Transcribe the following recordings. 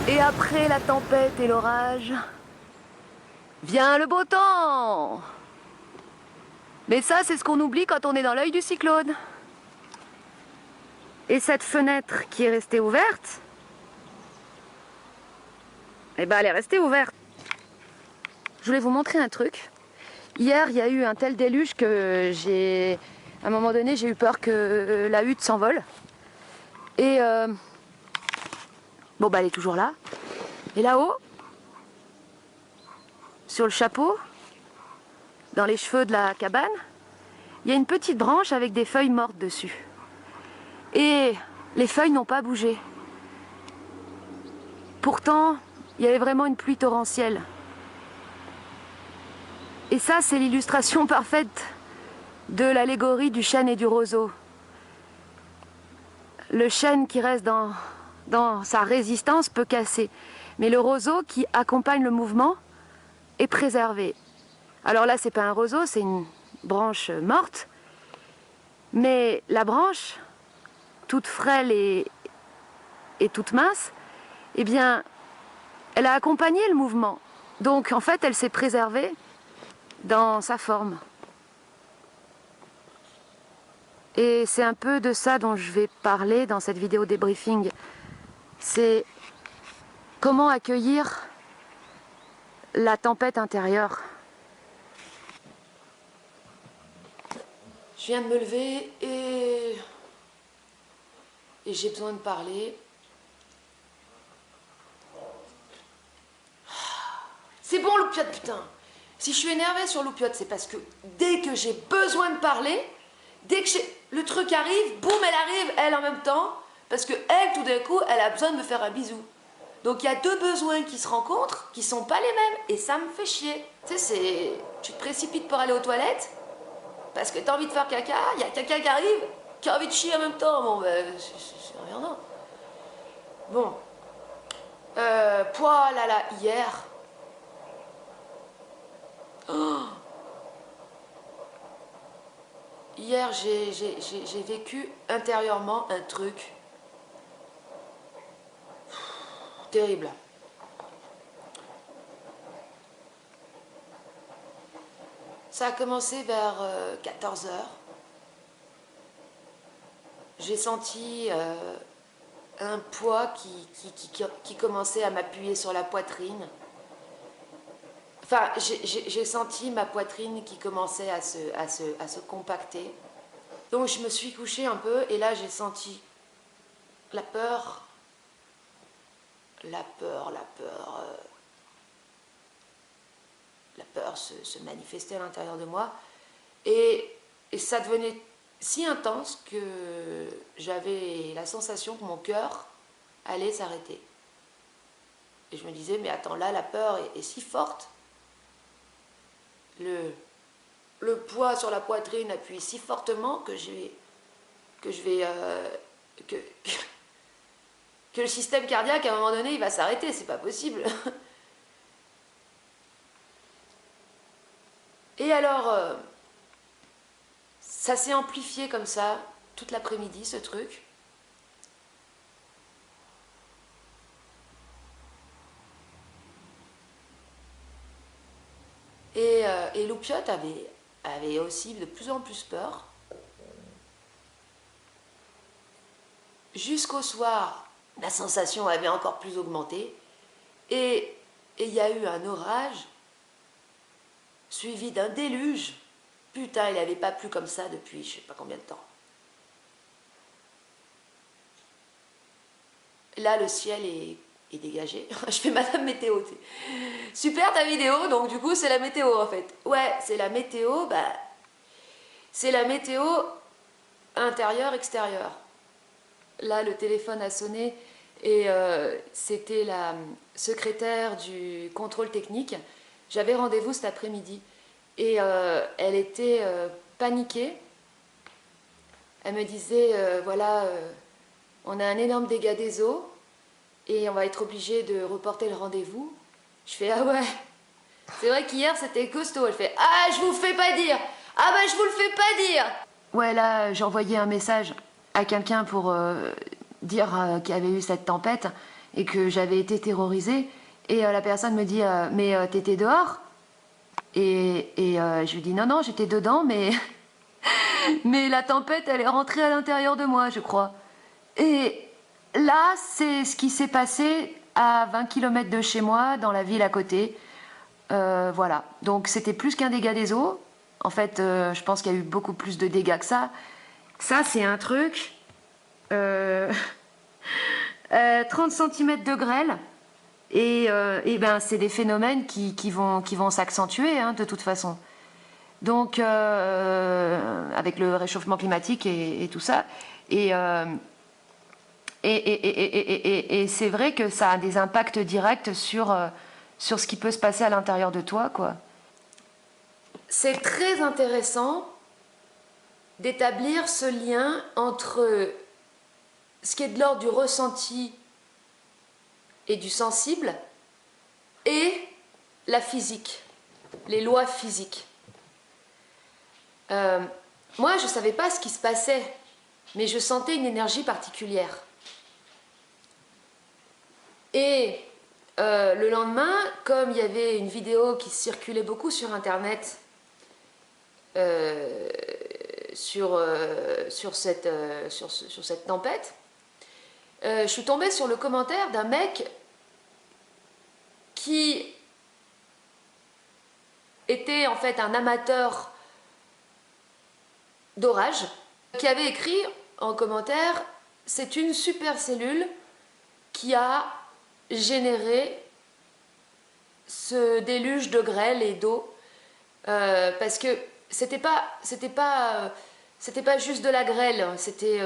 Et après la tempête et l'orage, vient le beau temps. Mais ça, c'est ce qu'on oublie quand on est dans l'œil du cyclone. Et cette fenêtre qui est restée ouverte, eh ben, elle est restée ouverte. Je voulais vous montrer un truc. Hier, il y a eu un tel déluge que à un moment donné, j'ai eu peur que la hutte s'envole. Et bon, bah, elle est toujours là. Et là-haut, sur le chapeau, dans les cheveux de la cabane, il y a une petite branche avec des feuilles mortes dessus. Et les feuilles n'ont pas bougé. Pourtant, il y avait vraiment une pluie torrentielle. Et ça, c'est l'illustration parfaite de l'allégorie du chêne et du roseau. Le chêne qui reste dans sa résistance peut casser. Mais le roseau qui accompagne le mouvement est préservé. Alors là, c'est pas un roseau, c'est une branche morte. Mais la branche, toute frêle et toute mince, eh bien, elle a accompagné le mouvement. Donc, en fait, elle s'est préservée dans sa forme. Et c'est un peu de ça dont je vais parler dans cette vidéo débriefing. C'est comment accueillir la tempête intérieure. Je viens de me lever et j'ai besoin de parler. C'est bon, Loupiote, putain. Si je suis énervée sur Loupiote, c'est parce que dès que j'ai besoin de parler, dès que le truc arrive, boum, elle arrive, elle en même temps, parce que elle, tout d'un coup, elle a besoin de me faire un bisou. Donc il y a deux besoins qui se rencontrent, qui sont pas les mêmes, et ça me fait chier. Tu sais, tu te précipites pour aller aux toilettes, parce que t'as envie de faire caca, il y a quelqu'un qui arrive, qui a envie de chier en même temps. Bon, ben, c'est emmerdant. Bon. Pouah là là, hier. Oh. Hier, j'ai vécu intérieurement un truc terrible. Ça a commencé vers 14 h. J'ai senti un poids qui commençait à m'appuyer sur la poitrine. Enfin, j'ai senti ma poitrine qui commençait à se compacter. Donc je me suis couchée un peu et là j'ai senti la peur. La peur se manifestait à l'intérieur de moi. Et ça devenait si intense que j'avais la sensation que mon cœur allait s'arrêter. Et je me disais, mais attends, là la peur est si forte. Le poids sur la poitrine appuie si fortement que le système cardiaque, à un moment donné, il va s'arrêter, c'est pas possible. Et alors, ça s'est amplifié comme ça, toute l'après-midi, ce truc. Et Loupiote avait aussi de plus en plus peur. Jusqu'au soir, la sensation avait encore plus augmenté. Et il y a eu un orage, suivi d'un déluge. Putain, il n'avait pas plu comme ça depuis je sais pas combien de temps. Là, le ciel est dégagé. Je fais Madame Météo. Super ta vidéo, donc du coup, c'est la météo en fait. Ouais, c'est la météo, bah... C'est la météo intérieure-extérieure. Là, le téléphone a sonné et c'était la secrétaire du contrôle technique. J'avais rendez-vous cet après-midi et elle était paniquée. Elle me disait, voilà, on a un énorme dégât des eaux et on va être obligé de reporter le rendez-vous. Je fais, ah ouais, c'est vrai qu'hier c'était costaud. Elle fait, ah, je vous fais pas dire. Ah bah je vous le fais pas dire. Ouais, là, j'ai envoyé un message à quelqu'un pour dire qu'il y avait eu cette tempête. et que j'avais été terrorisée. Et la personne me dit mais t'étais dehors? Je lui dis non, non, j'étais dedans, mais, mais la tempête, elle est rentrée à l'intérieur de moi, je crois. Et là, c'est ce qui s'est passé à 20 km de chez moi, dans la ville à côté. Voilà. Donc c'était plus qu'un dégât des eaux. En fait, je pense qu'il y a eu beaucoup plus de dégâts que ça. Ça, c'est un truc. 30 cm de grêle. Et ben, c'est des phénomènes qui vont s'accentuer, hein, de toute façon. Donc, avec le réchauffement climatique et tout ça. Et c'est vrai que ça a des impacts directs sur ce qui peut se passer à l'intérieur de toi, quoi. C'est très intéressant d'établir ce lien entre ce qui est de l'ordre du ressenti et du sensible et la physique, les lois physiques. Moi, je ne savais pas ce qui se passait, mais je sentais une énergie particulière. Et le lendemain, comme il y avait une vidéo qui circulait beaucoup sur Internet sur cette tempête, je suis tombée sur le commentaire d'un mec qui était en fait un amateur d'orage, qui avait écrit en commentaire « C'est une supercellule qui a généré ce déluge de grêle et d'eau parce que c'était pas juste de la grêle, c'était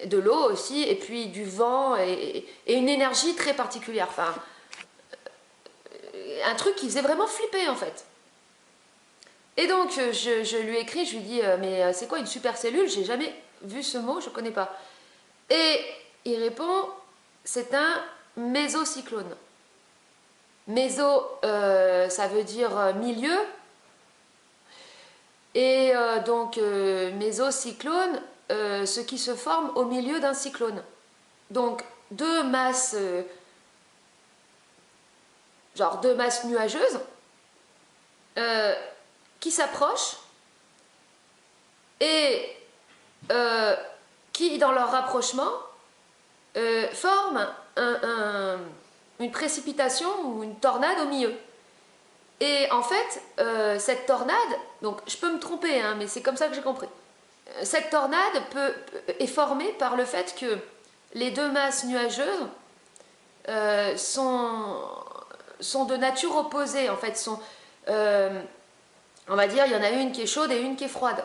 de l'eau aussi, et puis du vent et une énergie très particulière. Enfin, un truc qui faisait vraiment flipper en fait. Et donc je lui ai écrit, je lui ai dit mais c'est quoi une supercellule? J'ai jamais vu ce mot, je connais pas. Et il répond c'est un mésocyclone. Méso, ça veut dire milieu. Et donc mésocyclone, ce qui se forme au milieu d'un cyclone. Donc deux masses nuageuses qui s'approchent et qui, dans leur rapprochement, forment une précipitation ou une tornade au milieu. Et en fait, cette tornade, donc je peux me tromper, hein, mais c'est comme ça que j'ai compris. Cette tornade est formée par le fait que les deux masses nuageuses sont de nature opposée. En fait, on va dire, il y en a une qui est chaude et une qui est froide.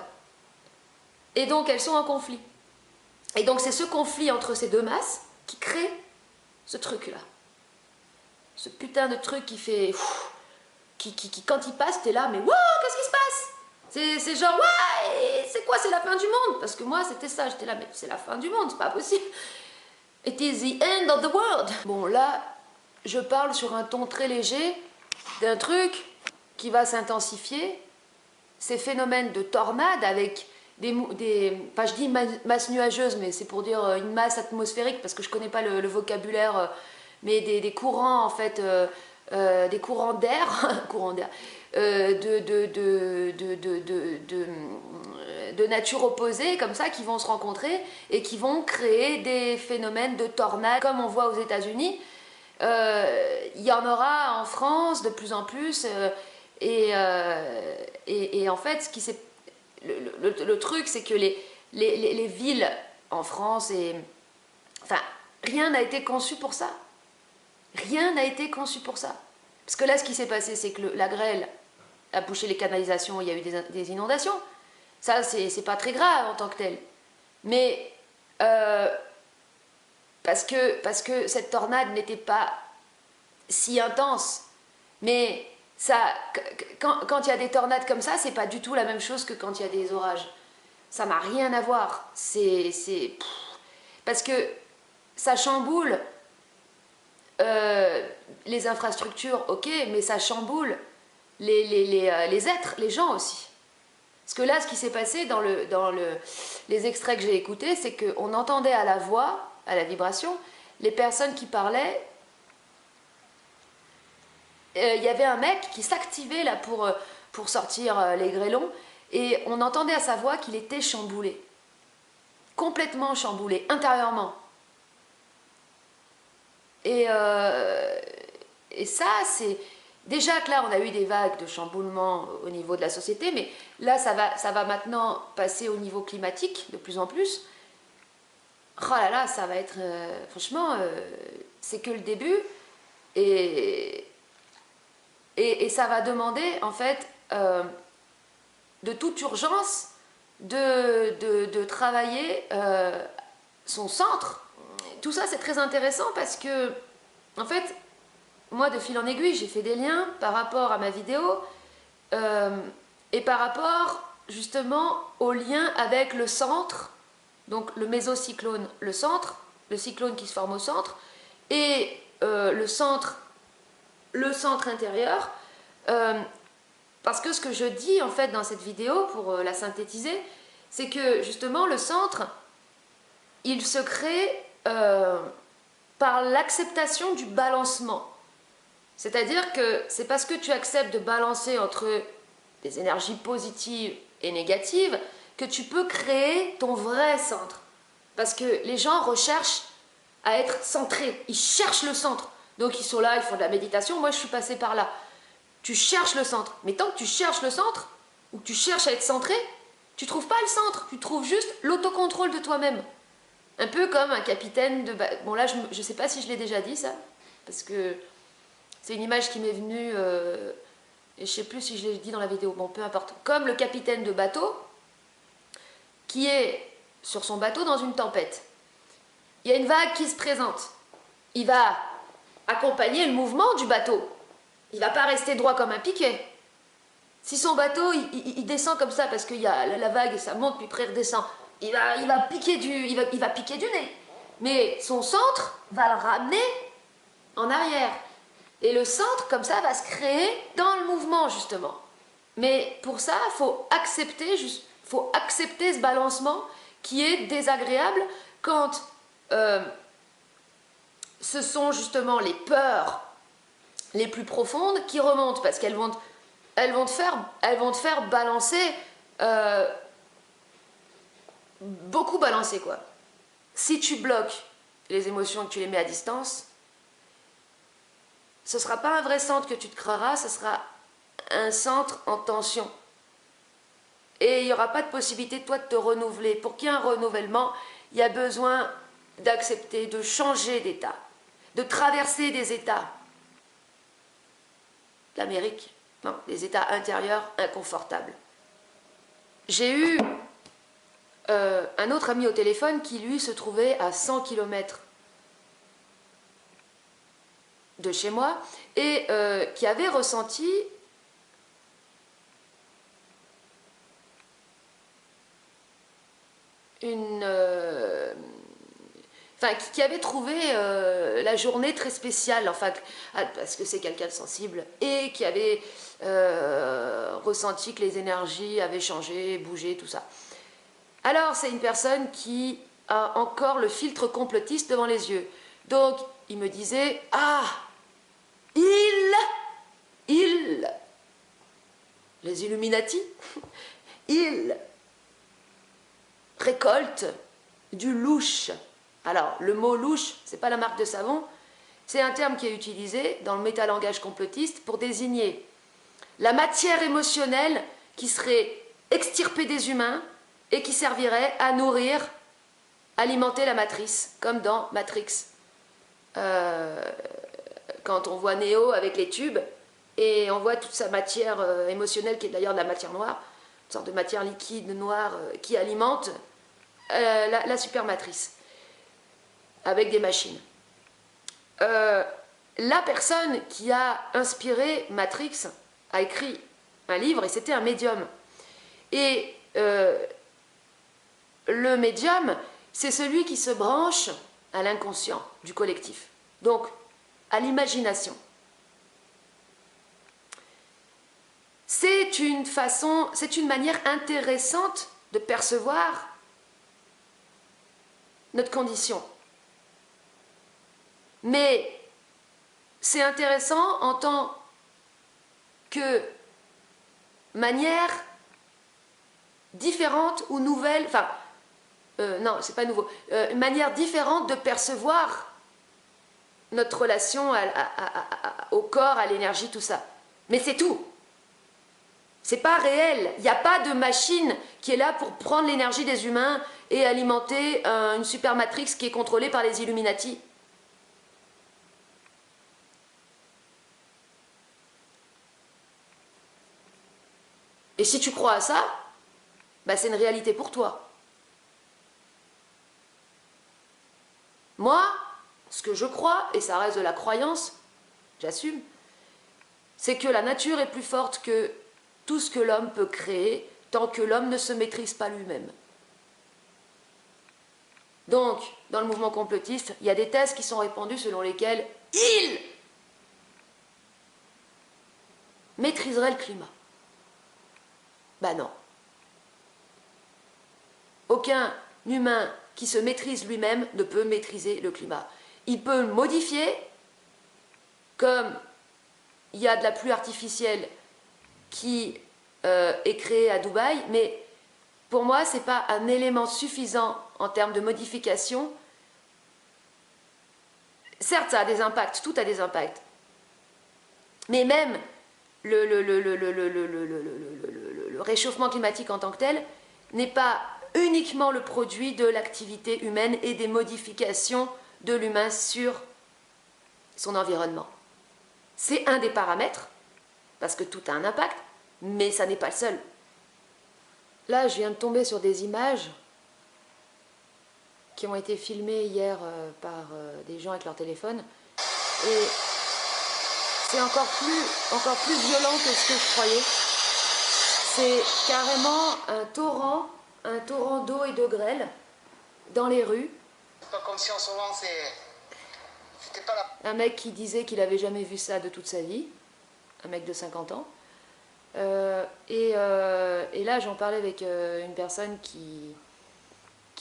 Et donc, elles sont en conflit. Et donc, c'est ce conflit entre ces deux masses qui crée ce truc-là. Ce putain de truc qui fait... Qui quand il passe, t'es là, mais wow, qu'est-ce qui se passe? C'est genre, ouais, c'est quoi, c'est la fin du monde? Parce que moi, c'était ça, j'étais là, mais c'est la fin du monde, c'est pas possible. It is the end of the world. Bon, là, je parle sur un ton très léger d'un truc qui va s'intensifier. Ces phénomènes de tornades avec enfin, je dis masse nuageuse, mais c'est pour dire une masse atmosphérique, parce que je connais pas le vocabulaire, mais des courants, en fait, des courants d'air, de nature opposée, comme ça, qui vont se rencontrer et qui vont créer des phénomènes de tornades, comme on voit aux États-Unis. Il y en aura en France de plus en plus, et en fait, le truc, c'est que les villes en France, enfin, rien n'a été conçu pour ça. Rien n'a été conçu pour ça. Parce que là, ce qui s'est passé, c'est que la grêle a bouché les canalisations, il y a eu des inondations. Ça, c'est pas très grave en tant que tel. Mais parce que cette tornade n'était pas si intense. Mais ça, quand il y a des tornades comme ça, c'est pas du tout la même chose que quand il y a des orages. Ça n'a rien à voir. Parce que ça chamboule les infrastructures, ok, mais ça chamboule les êtres, les gens aussi. Parce que là, ce qui s'est passé les extraits que j'ai écoutés, c'est qu'on entendait à la voix, à la vibration, les personnes qui parlaient. Il y avait un mec qui s'activait là pour sortir les grêlons, et on entendait à sa voix qu'il était chamboulé. Complètement chamboulé, intérieurement. Et ça, c'est... Déjà que là, on a eu des vagues de chamboulement au niveau de la société, mais là, ça va maintenant passer au niveau climatique, de plus en plus. Oh là là, ça va être... franchement, c'est que le début. Et ça va demander, en fait, de toute urgence, de travailler son centre. Tout ça, c'est très intéressant parce que, en fait, moi, de fil en aiguille, j'ai fait des liens par rapport à ma vidéo et par rapport, justement, au lien avec le centre, donc le mésocyclone, le centre, le cyclone qui se forme au centre, et le centre intérieur, parce que ce que je dis, en fait, dans cette vidéo, pour la synthétiser, c'est que, justement, le centre, il se crée par l'acceptation du balancement. C'est-à-dire que c'est parce que tu acceptes de balancer entre des énergies positives et négatives que tu peux créer ton vrai centre. Parce que les gens recherchent à être centrés, ils cherchent le centre. Donc ils sont là, ils font de la méditation, moi je suis passée par là. Tu cherches le centre, mais tant que tu cherches le centre, ou que tu cherches à être centré, tu trouves pas le centre, tu trouves juste l'autocontrôle de toi-même. Un peu comme un capitaine de... Bon là, je sais pas si je l'ai déjà dit ça, parce que c'est une image qui m'est venue, et je sais plus si je l'ai dit dans la vidéo, bon peu importe. Comme le capitaine de bateau, qui est sur son bateau dans une tempête. Il y a une vague qui se présente. Il va accompagner le mouvement du bateau. Il va pas rester droit comme un piquet. Si son bateau, il descend comme ça, parce qu'il y a la vague, ça monte, puis après il redescend, il va piquer du nez. Mais son centre va le ramener en arrière. Et le centre, comme ça, va se créer dans le mouvement, justement. Mais pour ça, il faut accepter ce balancement qui est désagréable quand ce sont justement les peurs les plus profondes qui remontent, parce qu'elles vont te faire balancer, beaucoup balancer, quoi. Si tu bloques les émotions et que tu les mets à distance, ce ne sera pas un vrai centre que tu te créeras, ce sera un centre en tension. Et il n'y aura pas de possibilité, toi, de te renouveler. Pour qu'il y ait un renouvellement, il y a besoin d'accepter, de changer d'état, de traverser des états. L'Amérique, non, des états intérieurs inconfortables. J'ai eu un autre ami au téléphone qui, lui, se trouvait à 100 km de chez moi et qui avait ressenti qui avait trouvé la journée très spéciale, enfin, parce que c'est quelqu'un de sensible, et qui avait ressenti que les énergies avaient changé, bougé, tout ça. Alors, c'est une personne qui a encore le filtre complotiste devant les yeux. Donc, il me disait, ah, les Illuminati, ils récoltent du louche. Alors, le mot louche, c'est pas la marque de savon, c'est un terme qui est utilisé dans le métalangage complotiste pour désigner la matière émotionnelle qui serait extirpée des humains et qui servirait à nourrir, alimenter la matrice, comme dans Matrix. Quand on voit Neo avec les tubes, et on voit toute sa matière émotionnelle, qui est d'ailleurs de la matière noire, une sorte de matière liquide noire qui alimente la supermatrice, avec des machines. La personne qui a inspiré Matrix a écrit un livre, et c'était un médium. Et le médium, c'est celui qui se branche à l'inconscient du collectif, donc à l'imagination. c'est une manière intéressante de percevoir notre condition. Mais c'est intéressant en tant que manière différente ou nouvelle, enfin, non, c'est pas nouveau, une manière différente de percevoir notre relation au corps, à l'énergie, tout ça. Mais c'est tout. C'est pas réel. Il n'y a pas de machine qui est là pour prendre l'énergie des humains et alimenter une super matrix qui est contrôlée par les Illuminati. Et si tu crois à ça, bah c'est une réalité pour toi. Moi, ce que je crois, et ça reste de la croyance, j'assume, c'est que la nature est plus forte que tout ce que l'homme peut créer tant que l'homme ne se maîtrise pas lui-même. Donc, dans le mouvement complotiste, il y a des thèses qui sont répandues selon lesquelles il maîtriserait le climat. Ben non. Aucun humain qui se maîtrise lui-même ne peut maîtriser le climat. Il peut le modifier, comme il y a de la pluie artificielle qui est créée à Dubaï, mais pour moi, ce n'est pas un élément suffisant en termes de modification. Certes, ça a des impacts, tout a des impacts. Mais même le réchauffement climatique en tant que tel n'est pas uniquement le produit de l'activité humaine et des modifications de l'humain sur son environnement. C'est un des paramètres, parce que tout a un impact, mais ça n'est pas le seul. Là, je viens de tomber sur des images qui ont été filmées hier par des gens avec leur téléphone, et c'est encore plus violent que ce que je croyais. C'est carrément un torrent d'eau et de grêle dans les rues. C'est pas comme si en ce moment c'était pas là. Un mec qui disait qu'il n'avait jamais vu ça de toute sa vie, un mec de 50 ans. Et là, j'en parlais avec une personne qui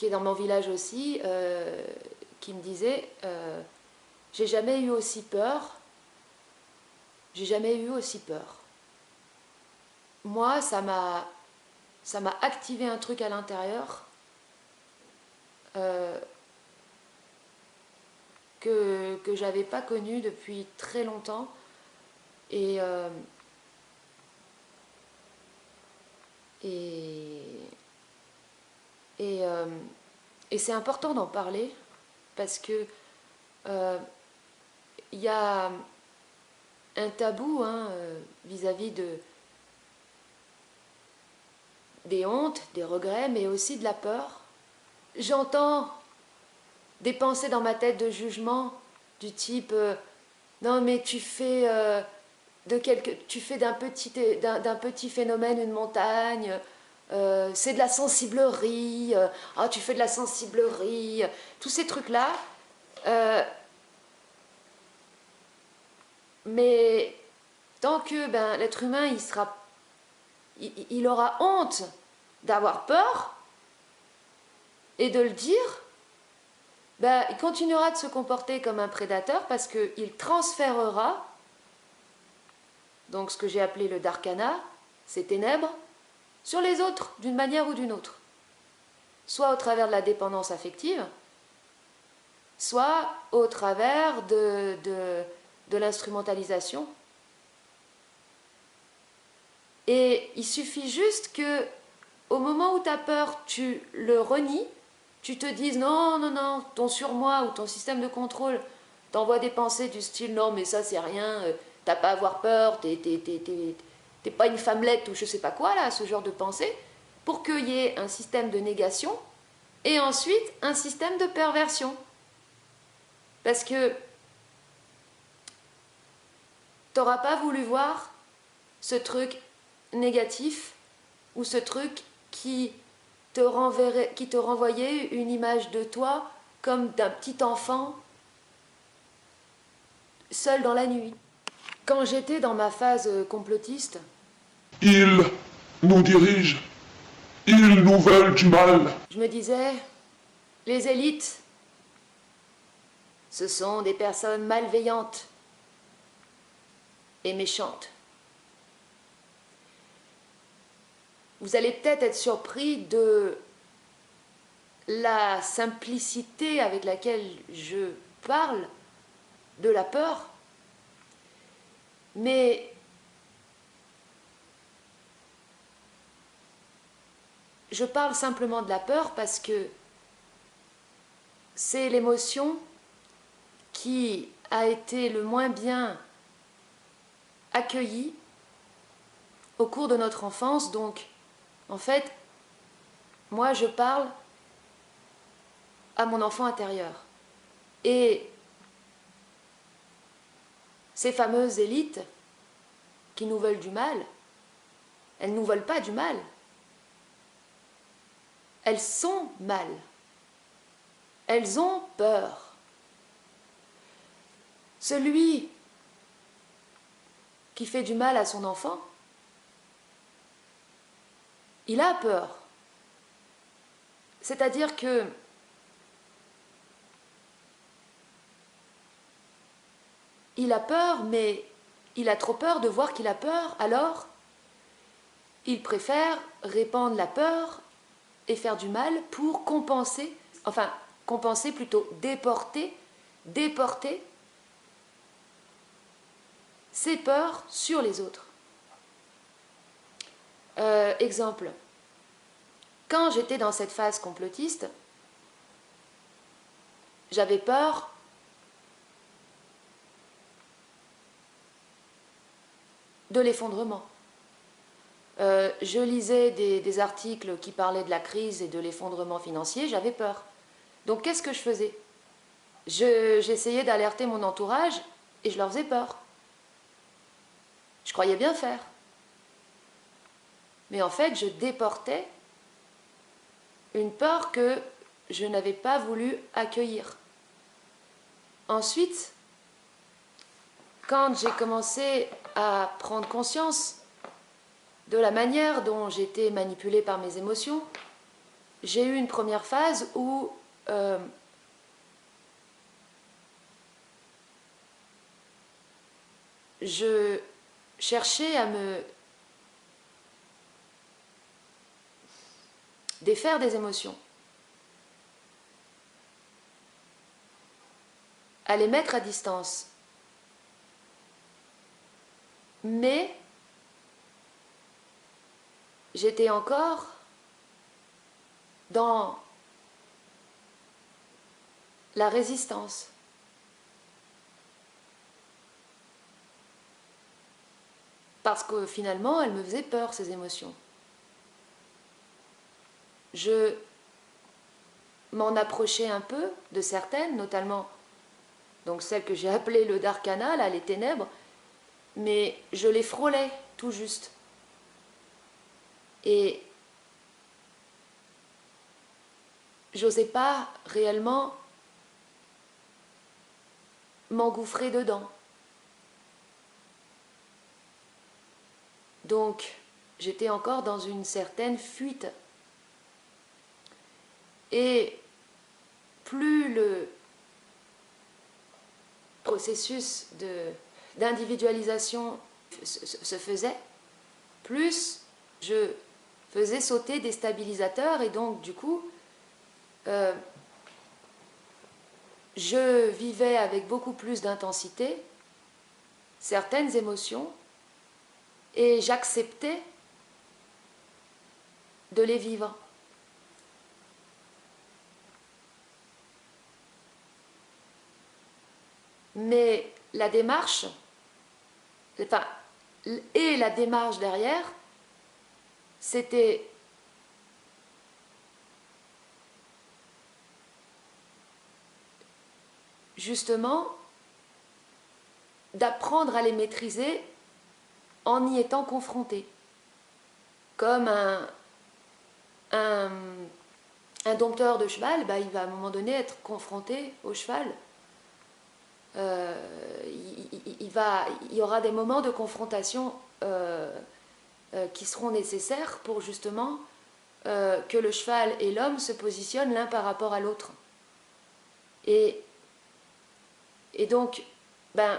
est dans mon village aussi, qui me disait j'ai jamais eu aussi peur. J'ai jamais eu aussi peur. Moi, ça m'a activé un truc à l'intérieur que j'avais pas connu depuis très longtemps. Et c'est important d'en parler parce que y a un tabou vis-à-vis des hontes, des regrets, mais aussi de la peur. J'entends des pensées dans ma tête de jugement du type non mais tu fais d'un petit phénomène une montagne, c'est de la sensiblerie, tu fais de la sensiblerie, tous ces trucs-là. Mais tant que l'être humain il aura honte d'avoir peur et de le dire, il continuera de se comporter comme un prédateur parce qu'il transférera donc ce que j'ai appelé le darkana, ces ténèbres, sur les autres d'une manière ou d'une autre. Soit au travers de la dépendance affective, soit au travers de l'instrumentalisation. Et il suffit juste que, au moment où tu as peur, tu le renies, tu te dises non, non, non, ton surmoi ou ton système de contrôle t'envoie des pensées du style non, mais ça c'est rien, t'as pas à avoir peur, t'es pas une femmelette ou je sais pas quoi, là, ce genre de pensée, pour qu'il y ait un système de négation et ensuite un système de perversion. Parce que t'auras pas voulu voir ce truc négatif ou ce truc qui te renvoyait une image de toi comme d'un petit enfant seul dans la nuit. Quand j'étais dans ma phase complotiste, Ils nous dirigent. Ils nous veulent du mal. Je me disais, les élites, ce sont des personnes malveillantes et méchantes. Vous allez peut-être être surpris de la simplicité avec laquelle je parle de la peur, mais je parle simplement de la peur parce que c'est l'émotion qui a été le moins bien accueillie au cours de notre enfance. Donc, en fait, moi, je parle à mon enfant intérieur. Et ces fameuses élites qui nous veulent du mal, elles ne nous veulent pas du mal. Elles sont mal. Elles ont peur. Celui qui fait du mal à son enfant, il a peur. C'est-à-dire que il a peur, mais il a trop peur de voir qu'il a peur, alors il préfère répandre la peur et faire du mal pour compenser, enfin compenser plutôt, déporter ses peurs sur les autres. Exemple, quand j'étais dans cette phase complotiste, j'avais peur de l'effondrement. Je lisais des articles qui parlaient de la crise et de l'effondrement financier, j'avais peur. Donc qu'est-ce que je faisais? J'essayais d'alerter mon entourage et je leur faisais peur. Je croyais bien faire. Mais en fait, je déportais une peur que je n'avais pas voulu accueillir. Ensuite, quand j'ai commencé à prendre conscience de la manière dont j'étais manipulée par mes émotions, j'ai eu une première phase où je cherchais à me défaire des émotions, à les mettre à distance. Mais j'étais encore dans la résistance. Parce que finalement, elles me faisaient peur, ces émotions. Je m'en approchais un peu de certaines, notamment donc celles que j'ai appelées le Darkana, là, les ténèbres, mais je les frôlais tout juste. Et j'osais pas réellement m'engouffrer dedans. Donc, j'étais encore dans une certaine fuite. Et plus le processus d'individualisation se faisait, plus je faisais sauter des stabilisateurs et donc du coup je vivais avec beaucoup plus d'intensité certaines émotions et j'acceptais de les vivre. Mais la démarche, enfin, et la démarche derrière, c'était justement d'apprendre à les maîtriser en y étant confronté. Comme un dompteur de cheval, bah, il va à un moment donné être confronté au cheval. Il y aura des moments de confrontation qui seront nécessaires pour justement que le cheval et l'homme se positionnent l'un par rapport à l'autre. Et donc,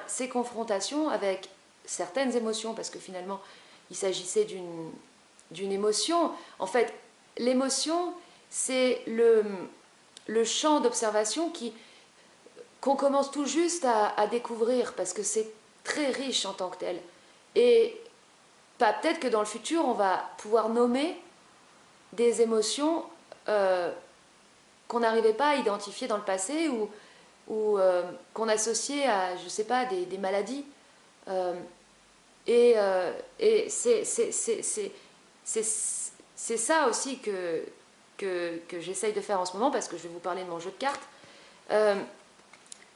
ces confrontations avec certaines émotions, parce que finalement, il s'agissait d'une émotion. En fait, l'émotion, c'est le champ d'observation qu'on commence tout juste à découvrir, parce que c'est très riche en tant que tel. Et peut-être que dans le futur, on va pouvoir nommer des émotions qu'on n'arrivait pas à identifier dans le passé ou qu'on associait à, je sais pas, des maladies. Et c'est ça aussi que j'essaye de faire en ce moment, parce que je vais vous parler de mon jeu de cartes.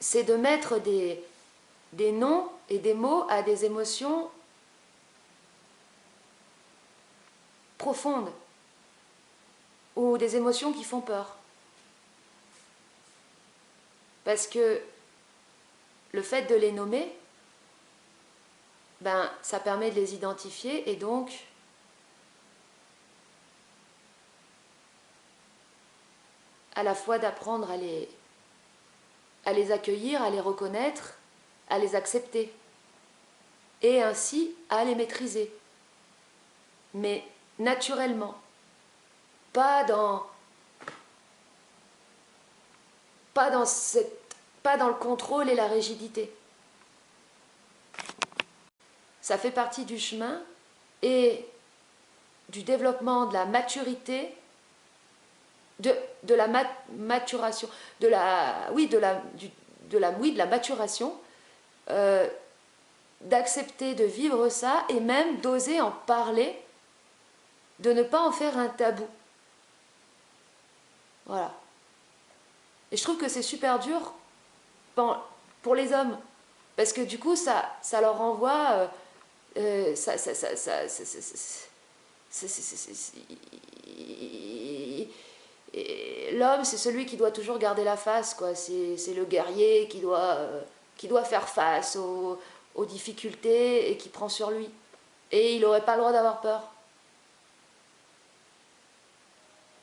C'est de mettre des noms et des mots à des émotions profondes ou des émotions qui font peur. Parce que le fait de les nommer, ça permet de les identifier et donc à la fois d'apprendre à les accueillir, à les reconnaître, à les accepter et ainsi à les maîtriser. Mais naturellement, pas dans le contrôle et la rigidité. Ça fait partie du chemin et du développement de la maturité, de la maturation, de la maturation, d'accepter de vivre ça et même d'oser en parler, de ne pas en faire un tabou. Voilà. Et je trouve que c'est super dur pour les hommes, parce que du coup, ça leur renvoie... l'homme, c'est celui qui doit toujours garder la face, quoi. C'est le guerrier qui doit faire face aux difficultés et qui prend sur lui. Et il n'aurait pas le droit d'avoir peur.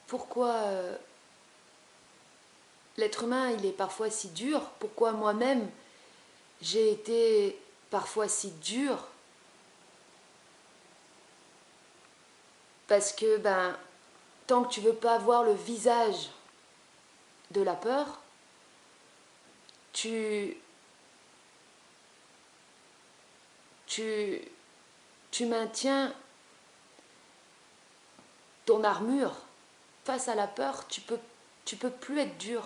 Pourquoi l'être humain, il est parfois si dur? Pourquoi moi-même, j'ai été parfois si dur? Parce que, tant que tu veux pas voir le visage de la peur, tu maintiens ton armure. Face à la peur, tu peux plus être dur.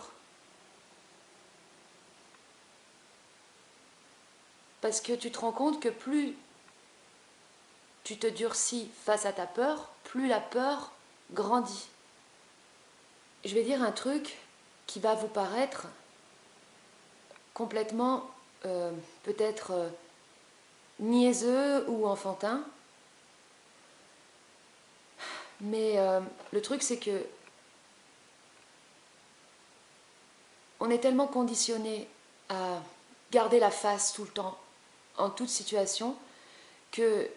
Parce que tu te rends compte que plus tu te durcis face à ta peur, plus la peur grandit. Je vais dire un truc qui va vous paraître complètement peut-être niaiseux ou enfantin. Mais le truc, c'est que on est tellement conditionné à garder la face tout le temps, en toute situation, que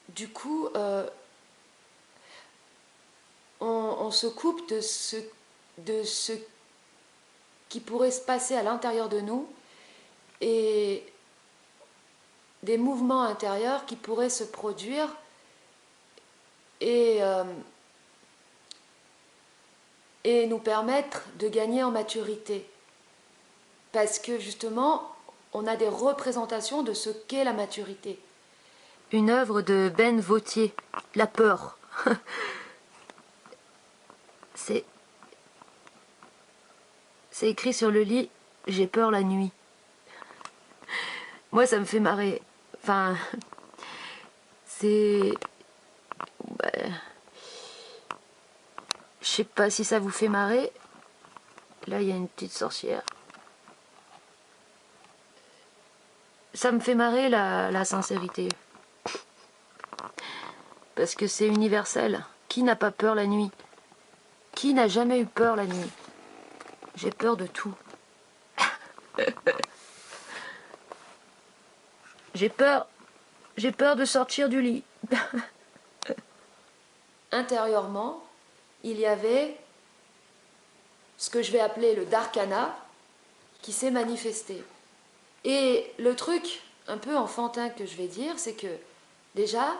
du coup, on se coupe de ce qui pourrait se passer à l'intérieur de nous et des mouvements intérieurs qui pourraient se produire et nous permettre de gagner en maturité. Parce que justement, on a des représentations de ce qu'est la maturité. Une œuvre de Ben Vautier, La peur. C'est écrit sur le lit, j'ai peur la nuit. Moi, ça me fait marrer. Enfin, c'est... je sais pas si ça vous fait marrer. Là, il y a une petite sorcière. Ça me fait marrer la sincérité. Parce que c'est universel. Qui n'a pas peur la nuit? Qui n'a jamais eu peur la nuit? J'ai peur de tout. J'ai peur j'ai peur de sortir du lit. Intérieurement, il y avait ce que je vais appeler le Darkana qui s'est manifesté. Et le truc un peu enfantin que je vais dire, c'est que déjà,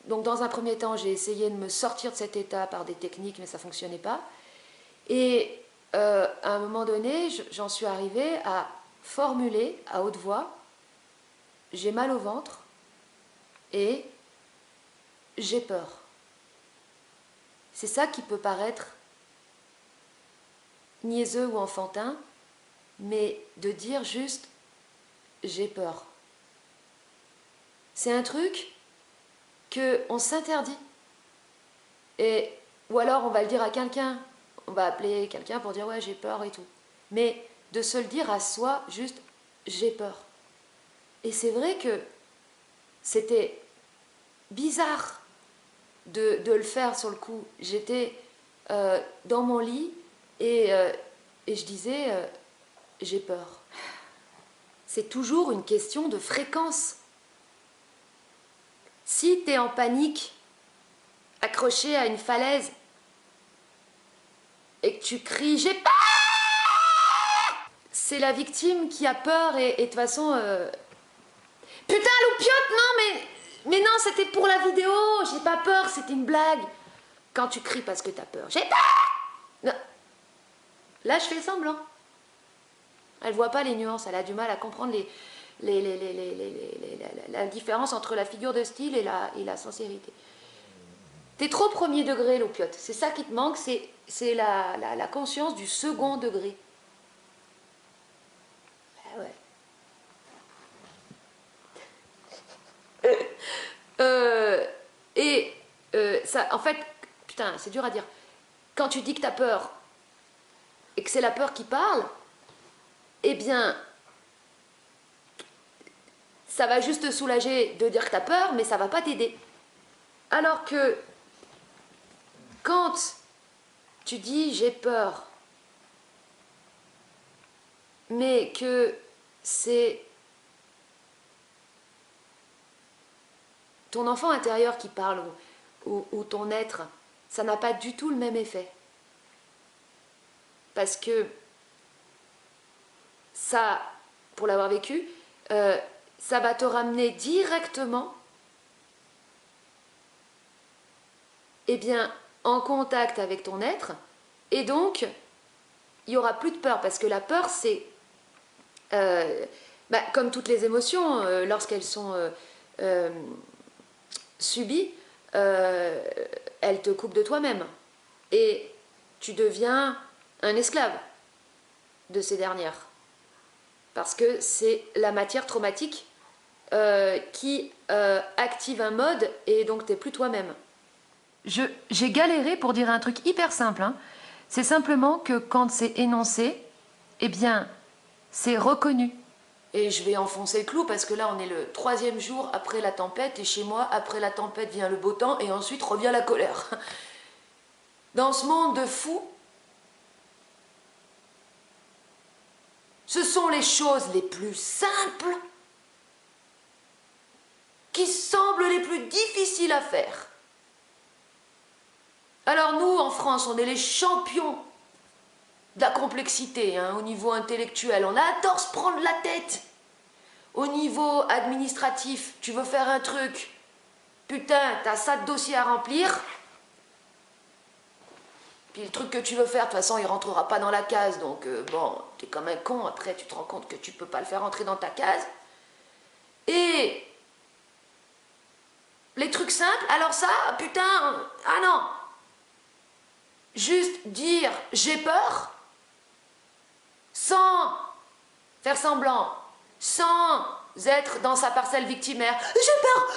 donc dans un premier temps, j'ai essayé de me sortir de cet état par des techniques, mais ça ne fonctionnait pas. Et à un moment donné, j'en suis arrivée à formuler à haute voix, j'ai mal au ventre et j'ai peur. C'est ça qui peut paraître niaiseux ou enfantin, mais de dire juste j'ai peur. C'est un truc qu'on s'interdit. Ou alors on va le dire à quelqu'un, on va appeler quelqu'un pour dire ouais j'ai peur et tout. Mais de se le dire à soi, juste j'ai peur. Et c'est vrai que c'était bizarre de le faire sur le coup. J'étais dans mon lit et je disais j'ai peur. C'est toujours une question de fréquence. Si tu es en panique, accroché à une falaise, et que tu cries « J'ai peur !» c'est la victime qui a peur et de toute façon... Putain, loupiote, non, mais non, c'était pour la vidéo, j'ai pas peur, c'était une blague. Quand tu cries parce que t'as peur, j'ai peur. Non. Là, je fais semblant. Elle voit pas les nuances, elle a du mal à comprendre la différence entre la figure de style et la sincérité. T'es trop premier degré, loupiote. C'est ça qui te manque, c'est la conscience du second degré. Ah ouais. Ça, en fait, putain, c'est dur à dire. Quand tu dis que t'as peur et que c'est la peur qui parle, eh bien, ça va juste te soulager de dire que t'as peur, mais ça va pas t'aider. Alors que quand tu dis j'ai peur, mais que c'est ton enfant intérieur qui parle ou ton être, ça n'a pas du tout le même effet. Parce que ça, pour l'avoir vécu, ça va te ramener directement en contact avec ton être, et donc il n'y aura plus de peur, parce que la peur c'est comme toutes les émotions, lorsqu'elles sont subies, elles te coupent de toi-même et tu deviens un esclave de ces dernières, parce que c'est la matière traumatique qui active un mode, et donc t'es plus toi-même. J'ai galéré pour dire un truc hyper simple, hein. C'est simplement que quand c'est énoncé, eh bien, c'est reconnu. Et je vais enfoncer le clou parce que là, on est le 3e jour après la tempête, et chez moi, après la tempête vient le beau temps, et ensuite revient la colère. Dans ce monde de fous, ce sont les choses les plus simples qui semblent les plus difficiles à faire. Alors nous, en France, on est les champions de la complexité, hein, au niveau intellectuel. On adore se prendre la tête. Au niveau administratif, tu veux faire un truc, putain, t'as ça de dossiers à remplir. Puis le truc que tu veux faire, de toute façon, il rentrera pas dans la case, donc bon, t'es comme un con, après tu te rends compte que tu peux pas le faire rentrer dans ta case. Et les trucs simples, alors ça, putain, ah non. Juste dire j'ai peur, sans faire semblant, sans être dans sa parcelle victimaire. J'ai peur.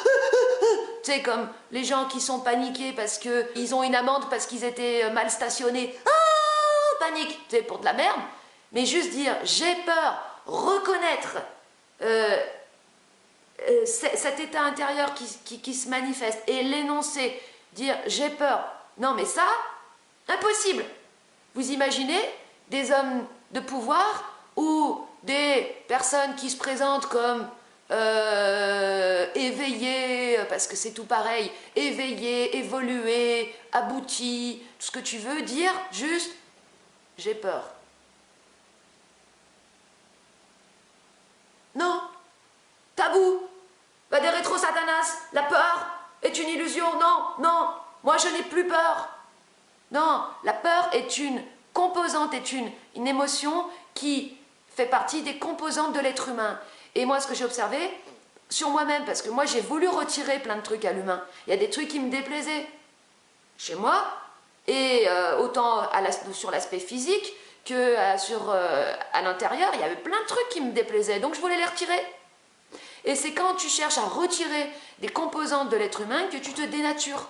Tu sais, comme les gens qui sont paniqués parce qu'ils ont une amende parce qu'ils étaient mal stationnés. Ah, panique, tu sais, pour de la merde. Mais juste dire j'ai peur, reconnaître cet état intérieur qui se manifeste et l'énoncer, dire j'ai peur. Non mais ça, impossible. Vous imaginez des hommes de pouvoir ou des personnes qui se présentent comme éveillées, parce que c'est tout pareil, éveillées, évoluées, abouties, tout ce que tu veux, dire juste j'ai peur. Non, tabou. Bah, des rétro-satanas, la peur est une illusion. Non, non, moi je n'ai plus peur. Non, la peur est une composante, est une émotion qui fait partie des composantes de l'être humain. Et moi, ce que j'ai observé sur moi-même, parce que moi j'ai voulu retirer plein de trucs à l'humain, il y a des trucs qui me déplaisaient chez moi, et autant sur l'aspect physique que à l'intérieur, il y avait plein de trucs qui me déplaisaient, donc je voulais les retirer. Et c'est quand tu cherches à retirer des composantes de l'être humain que tu te dénatures.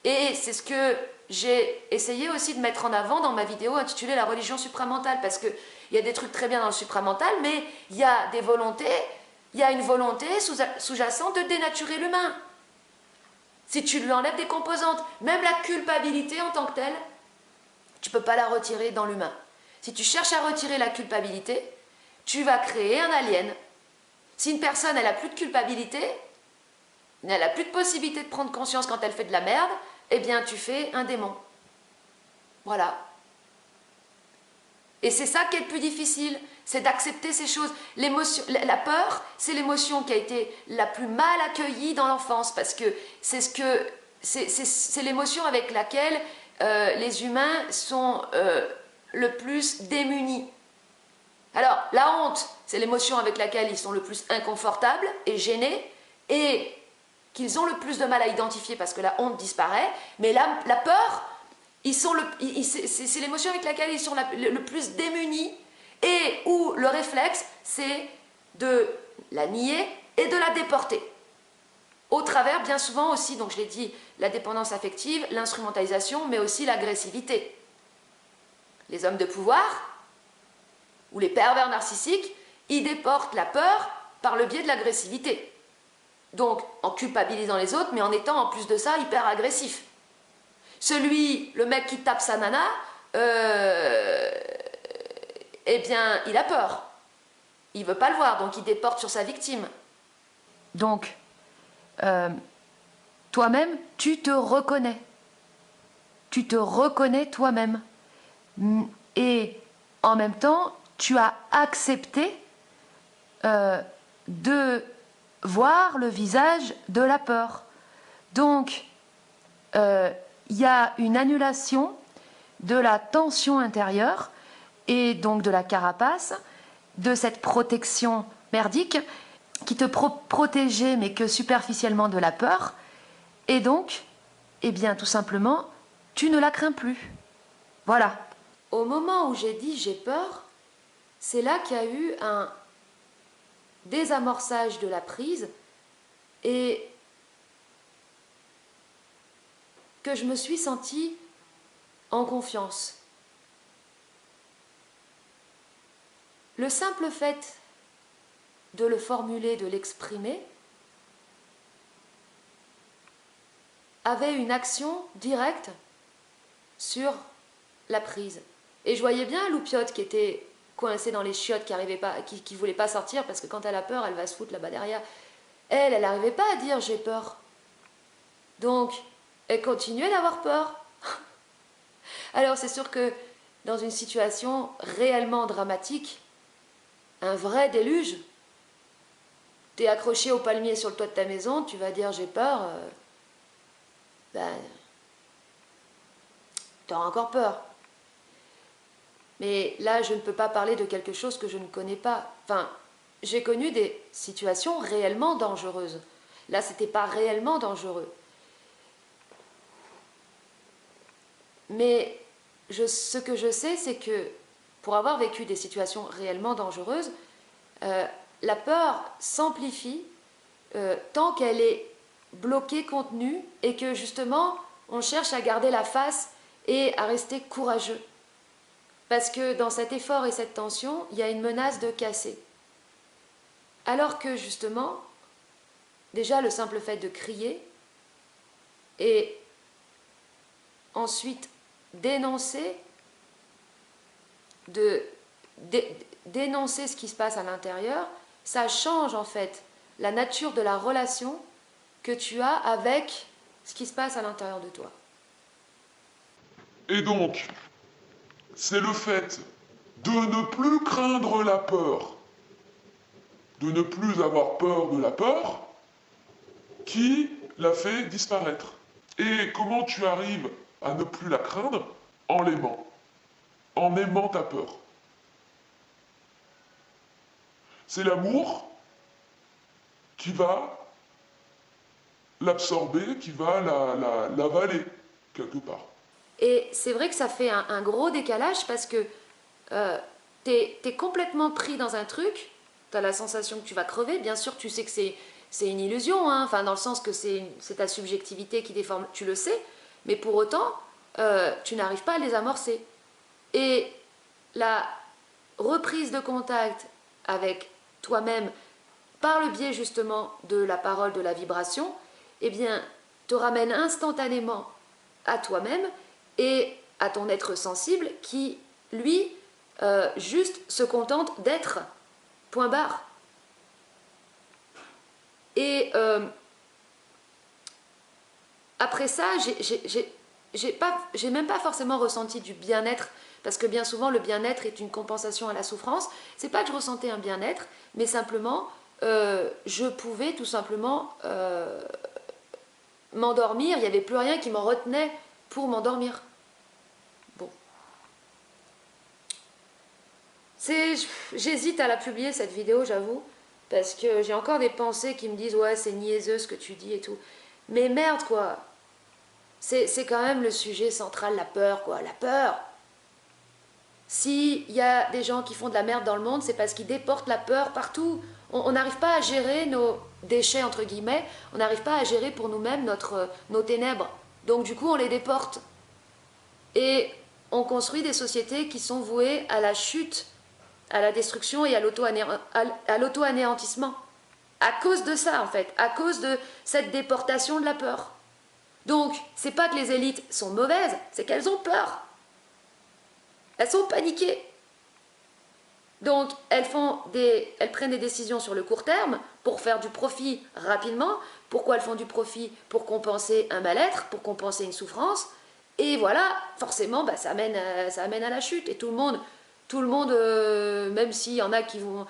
Et c'est ce que j'ai essayé aussi de mettre en avant dans ma vidéo intitulée La religion supramentale, parce qu'il y a des trucs très bien dans le supramental, mais il y a des volontés, il y a une volonté sous-jacente de dénaturer l'humain. Si tu lui enlèves des composantes, même la culpabilité en tant que telle, tu ne peux pas la retirer dans l'humain. Si tu cherches à retirer la culpabilité, tu vas créer un alien. Si une personne, elle n'a plus de culpabilité, elle n'a plus de possibilité de prendre conscience quand elle fait de la merde, eh bien tu fais un démon. Voilà. Et c'est ça qui est le plus difficile, c'est d'accepter ces choses. La peur, c'est l'émotion qui a été la plus mal accueillie dans l'enfance, parce que c'est l'émotion avec laquelle les humains sont le plus démunis. Alors, la honte, c'est l'émotion avec laquelle ils sont le plus inconfortables et gênés, et qu'ils ont le plus de mal à identifier parce que la honte disparaît, mais la peur, c'est l'émotion avec laquelle ils sont le plus démunis, et où le réflexe, c'est de la nier et de la déporter. Au travers, bien souvent aussi, donc je l'ai dit, la dépendance affective, l'instrumentalisation, mais aussi l'agressivité. Les hommes de pouvoir, ou les pervers narcissiques, ils déportent la peur par le biais de l'agressivité. Donc, en culpabilisant les autres, mais en étant en plus de ça hyper agressif. Le mec qui tape sa nana, eh bien, il a peur. Il ne veut pas le voir, donc il déporte sur sa victime. Donc, toi-même, tu te reconnais. Tu te reconnais toi-même. Et en même temps, tu as accepté de voir le visage de la peur. Donc, il y a une annulation de la tension intérieure et donc de la carapace, de cette protection merdique qui te protégeait mais que superficiellement de la peur. Et donc, eh bien, tout simplement, tu ne la crains plus. Voilà. Au moment où j'ai dit j'ai peur, c'est là qu'il y a eu un désamorçage de la prise et que je me suis sentie en confiance. Le simple fait de le formuler, de l'exprimer, avait une action directe sur la prise. Et je voyais bien Loupiote qui était coincée dans les chiottes, qui voulait pas sortir parce que quand elle a peur, elle va se foutre là-bas derrière. Elle n'arrivait pas à dire j'ai peur. Donc, elle continuait d'avoir peur. Alors c'est sûr que dans une situation réellement dramatique, un vrai déluge, t'es accroché au palmier sur le toit de ta maison, tu vas dire j'ai peur, t'auras encore peur. Mais là, je ne peux pas parler de quelque chose que je ne connais pas. Enfin, j'ai connu des situations réellement dangereuses. Là, c'était pas réellement dangereux. Mais ce que je sais, c'est que pour avoir vécu des situations réellement dangereuses, la peur s'amplifie tant qu'elle est bloquée, contenue, et que justement, on cherche à garder la face et à rester courageux. Parce que dans cet effort et cette tension, il y a une menace de casser. Alors que justement, déjà le simple fait de crier et ensuite d'énoncer, dénoncer ce qui se passe à l'intérieur, ça change en fait la nature de la relation que tu as avec ce qui se passe à l'intérieur de toi. Et donc, c'est le fait de ne plus craindre la peur, de ne plus avoir peur de la peur, qui la fait disparaître. Et comment tu arrives à ne plus la craindre? En l'aimant. En aimant ta peur. C'est l'amour qui va l'absorber, qui va l'avaler, quelque part. Et c'est vrai que ça fait un gros décalage parce que t'es complètement pris dans un truc, t'as la sensation que tu vas crever, bien sûr tu sais que c'est une illusion, hein, enfin, dans le sens que c'est ta subjectivité qui déforme, tu le sais, mais pour autant, tu n'arrives pas à les amorcer. Et la reprise de contact avec toi-même, par le biais justement de la parole, de la vibration, eh bien, te ramène instantanément à toi-même et à ton être sensible qui, lui, juste se contente d'être, point barre. Et après ça, j'ai même pas forcément ressenti du bien-être, parce que bien souvent le bien-être est une compensation à la souffrance. C'est pas que je ressentais un bien-être, mais simplement je pouvais tout simplement m'endormir. Il n'y avait plus rien qui m'en retenait pour m'endormir. Bon. J'hésite à la publier cette vidéo, j'avoue, parce que j'ai encore des pensées qui me disent ouais c'est niaiseux ce que tu dis et tout. Mais merde quoi. C'est quand même le sujet central, la peur quoi, la peur. S'il y a des gens qui font de la merde dans le monde, c'est parce qu'ils déportent la peur partout. On n'arrive pas à gérer nos déchets, entre guillemets, on n'arrive pas à gérer pour nous-mêmes nos ténèbres. Donc du coup, on les déporte. Et on construit des sociétés qui sont vouées à la chute, à la destruction et à l'auto-anéantissement. À cause de ça, en fait, à cause de cette déportation de la peur. Donc, c'est pas que les élites sont mauvaises, c'est qu'elles ont peur. Elles sont paniquées. Donc, elles prennent des décisions sur le court terme pour faire du profit rapidement. Pourquoi elles font du profit? Pour compenser un mal-être, pour compenser une souffrance. Et voilà, forcément, ça amène à la chute. Et tout le monde, même s'il y en a qui vont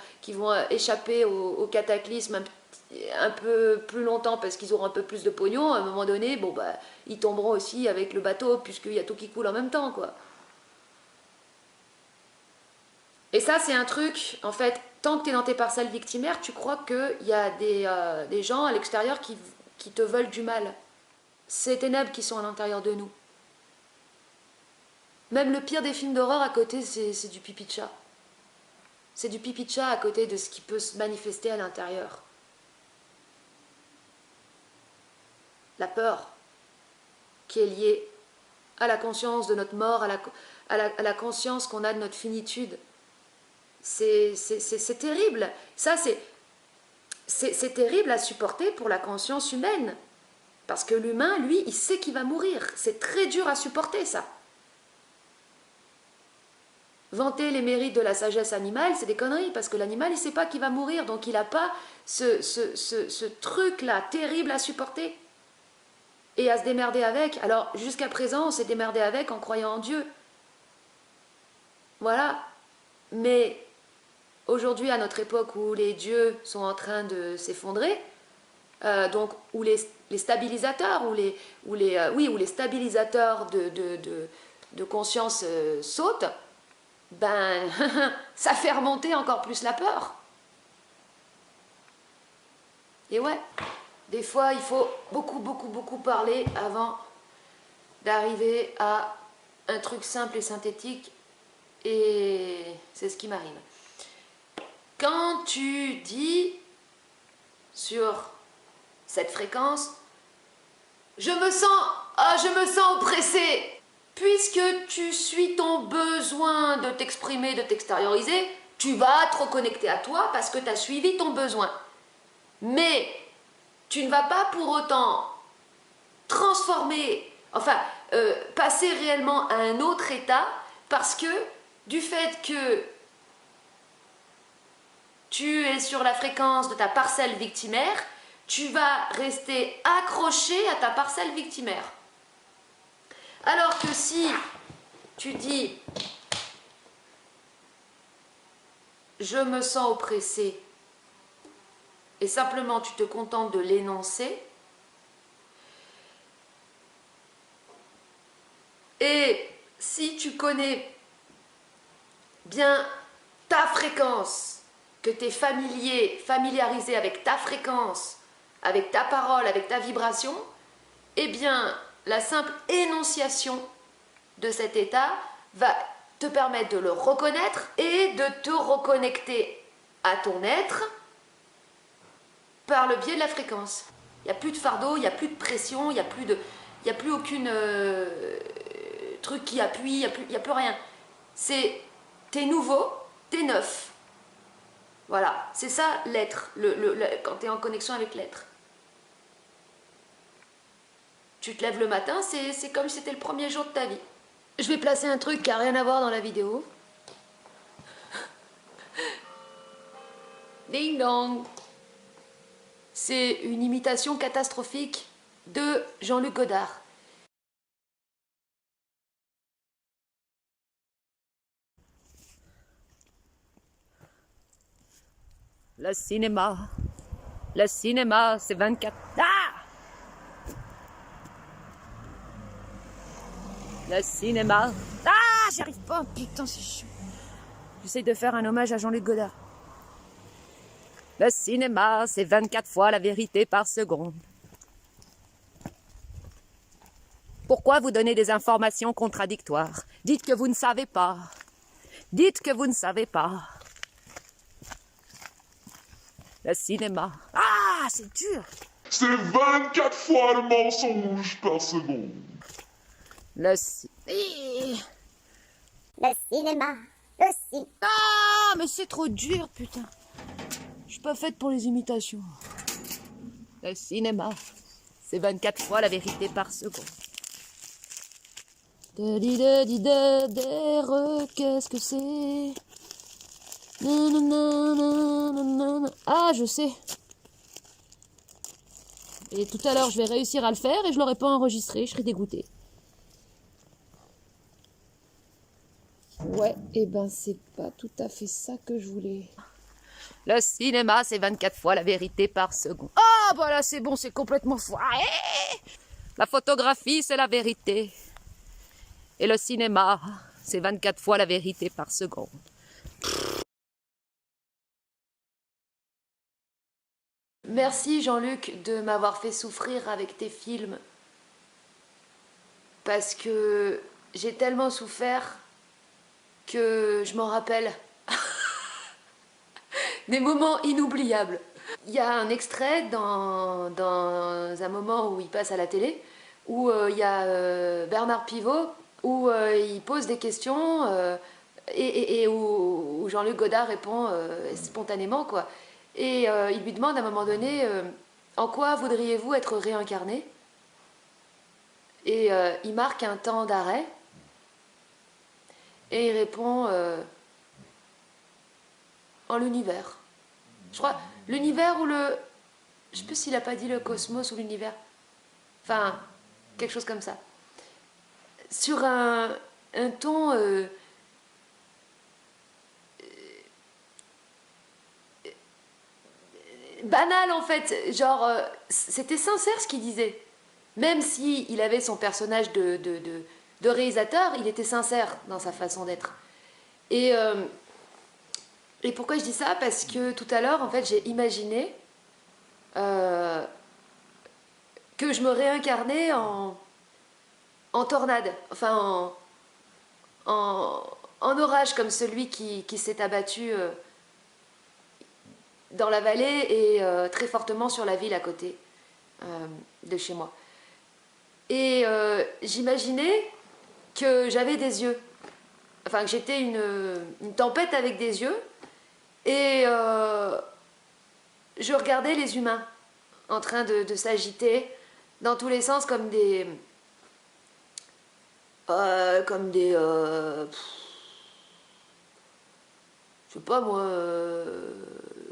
échapper au cataclysme un peu plus longtemps parce qu'ils auront un peu plus de pognon, à un moment donné, ils tomberont aussi avec le bateau puisqu'il y a tout qui coule en même temps, quoi. Et ça, c'est un truc, en fait, tant que tu es dans tes parcelles victimaires, tu crois qu'il y a des gens à l'extérieur qui te veulent du mal. C'est les ténèbres qui sont à l'intérieur de nous. Même le pire des films d'horreur à côté, c'est du pipi de chat. C'est du pipi de chat à côté de ce qui peut se manifester à l'intérieur. La peur qui est liée à la conscience de notre mort, à la conscience qu'on a de notre finitude. C'est terrible. Ça, c'est terrible à supporter pour la conscience humaine. Parce que l'humain, lui, il sait qu'il va mourir. C'est très dur à supporter, ça. Vanter les mérites de la sagesse animale, c'est des conneries, parce que l'animal, il ne sait pas qu'il va mourir, donc il n'a pas ce truc-là terrible à supporter. Et à se démerder avec. Alors, jusqu'à présent, on s'est démerdé avec en croyant en Dieu. Voilà. Mais aujourd'hui, à notre époque où les dieux sont en train de s'effondrer, donc où les stabilisateurs, où les stabilisateurs de conscience sautent, ça fait remonter encore plus la peur. Et ouais, des fois, il faut beaucoup parler avant d'arriver à un truc simple et synthétique, et c'est ce qui m'arrive. Quand tu dis sur cette fréquence, je me sens oppressé, puisque tu suis ton besoin de t'exprimer, de t'extérioriser, tu vas te reconnecter à toi parce que tu as suivi ton besoin. Mais tu ne vas pas pour autant transformer, passer réellement à un autre état, parce que du fait que tu es sur la fréquence de ta parcelle victimaire, tu vas rester accroché à ta parcelle victimaire. Alors que si tu dis « je me sens oppressé » et simplement tu te contentes de l'énoncer, et si tu connais bien ta fréquence, que tu es familiarisé avec ta fréquence, avec ta parole, avec ta vibration, eh bien, la simple énonciation de cet état va te permettre de le reconnaître et de te reconnecter à ton être par le biais de la fréquence. Il n'y a plus de fardeau, il n'y a plus de pression, il n'y a plus aucune truc qui appuie, il n'y a plus rien. T'es nouveau, t'es neuf. Voilà, c'est ça l'être, quand tu es en connexion avec l'être. Tu te lèves le matin, c'est comme si c'était le premier jour de ta vie. Je vais placer un truc qui n'a rien à voir dans la vidéo. Ding dong. C'est une imitation catastrophique de Jean-Luc Godard. Le cinéma, c'est 24... Ah! Le cinéma... Ah, j'y arrive pas, putain, c'est chaud. J'essaye de faire un hommage à Jean-Luc Godard. Le cinéma, c'est 24 fois la vérité par seconde. Pourquoi vous donnez des informations contradictoires? Dites que vous ne savez pas. Dites que vous ne savez pas. Le cinéma. Ah, c'est dur. C'est 24 fois le mensonge par seconde. Le cinéma, Ah, mais c'est trop dur, putain. Je suis pas faite pour les imitations. Le cinéma, c'est 24 fois la vérité par seconde. Qu'est-ce que c'est? Ah, je sais. Et tout à l'heure, je vais réussir à le faire et je l'aurai pas enregistré, je serai dégoûtée. Ouais, et ben c'est pas tout à fait ça que je voulais. Le cinéma, c'est 24 fois la vérité par seconde. Ah, bah là, c'est bon, c'est complètement foiré. La photographie, c'est la vérité. Et le cinéma, c'est 24 fois la vérité par seconde. Merci Jean-Luc de m'avoir fait souffrir avec tes films. Parce que j'ai tellement souffert que je m'en rappelle. Des moments inoubliables. Il y a un extrait dans un moment où il passe à la télé, où il y a Bernard Pivot, où il pose des questions et où Jean-Luc Godard répond spontanément, quoi. Et il lui demande à un moment donné en quoi voudriez-vous être réincarné? Et il marque un temps d'arrêt et il répond en l'univers. Je crois l'univers ou le... Je sais plus s'il a pas dit le cosmos ou l'univers. Enfin, quelque chose comme ça. Sur un ton... banal en fait, genre c'était sincère ce qu'il disait. Même si il avait son personnage de réalisateur, il était sincère dans sa façon d'être. Et pourquoi je dis ça? Parce que tout à l'heure, en fait, j'ai imaginé que je me réincarnais en tornade, enfin en orage comme celui qui s'est abattu dans la vallée et très fortement sur la ville à côté de chez moi. Et j'imaginais que j'avais des yeux, enfin que j'étais une tempête avec des yeux, et je regardais les humains en train de s'agiter dans tous les sens comme des je sais pas moi,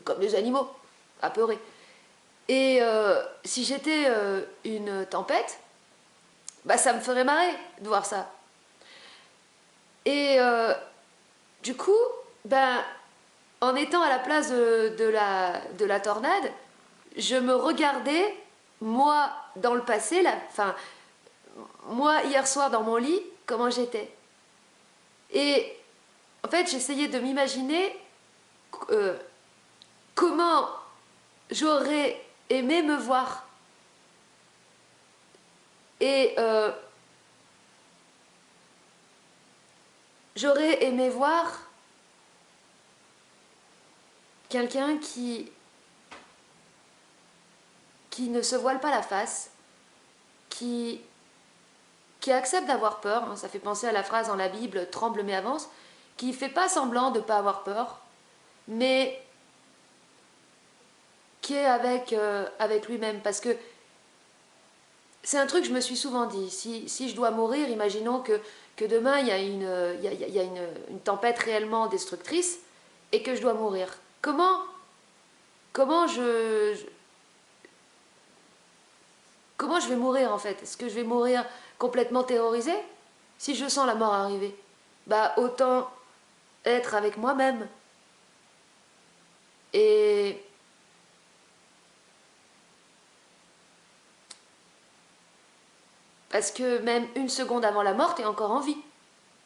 comme des animaux, apeurés. Et si j'étais une tempête, bah ça me ferait marrer de voir ça. Et du coup, ben, en étant à la place de la tornade, je me regardais, moi, dans le passé, enfin, moi, hier soir, dans mon lit, comment j'étais. Et en fait, j'essayais de m'imaginer comment j'aurais aimé me voir. Et j'aurais aimé voir quelqu'un qui ne se voile pas la face, qui accepte d'avoir peur, hein, ça fait penser à la phrase dans la Bible « tremble mais avance », qui ne fait pas semblant de ne pas avoir peur, mais qui est avec lui-même. Parce que c'est un truc que je me suis souvent dit, si je dois mourir, imaginons que demain il y a une tempête réellement destructrice et que je dois mourir. Comment je vais mourir en fait? Est-ce que je vais mourir complètement terrorisée? Si je sens la mort arriver, bah autant être avec moi-même. Et parce que même une seconde avant la mort, t'es encore en vie.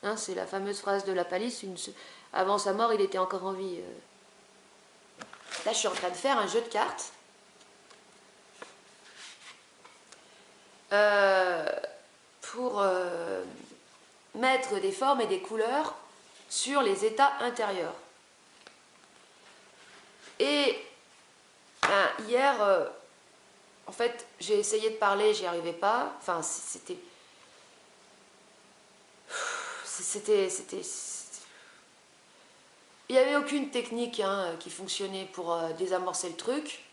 Hein, c'est la fameuse phrase de La Palisse, avant sa mort, il était encore en vie. Là, je suis en train de faire un jeu de cartes. Pour mettre des formes et des couleurs sur les états intérieurs. Et hier, en fait, j'ai essayé de parler, j'y arrivais pas. Enfin, c'était... Il n'y avait aucune technique hein, qui fonctionnait pour désamorcer le truc.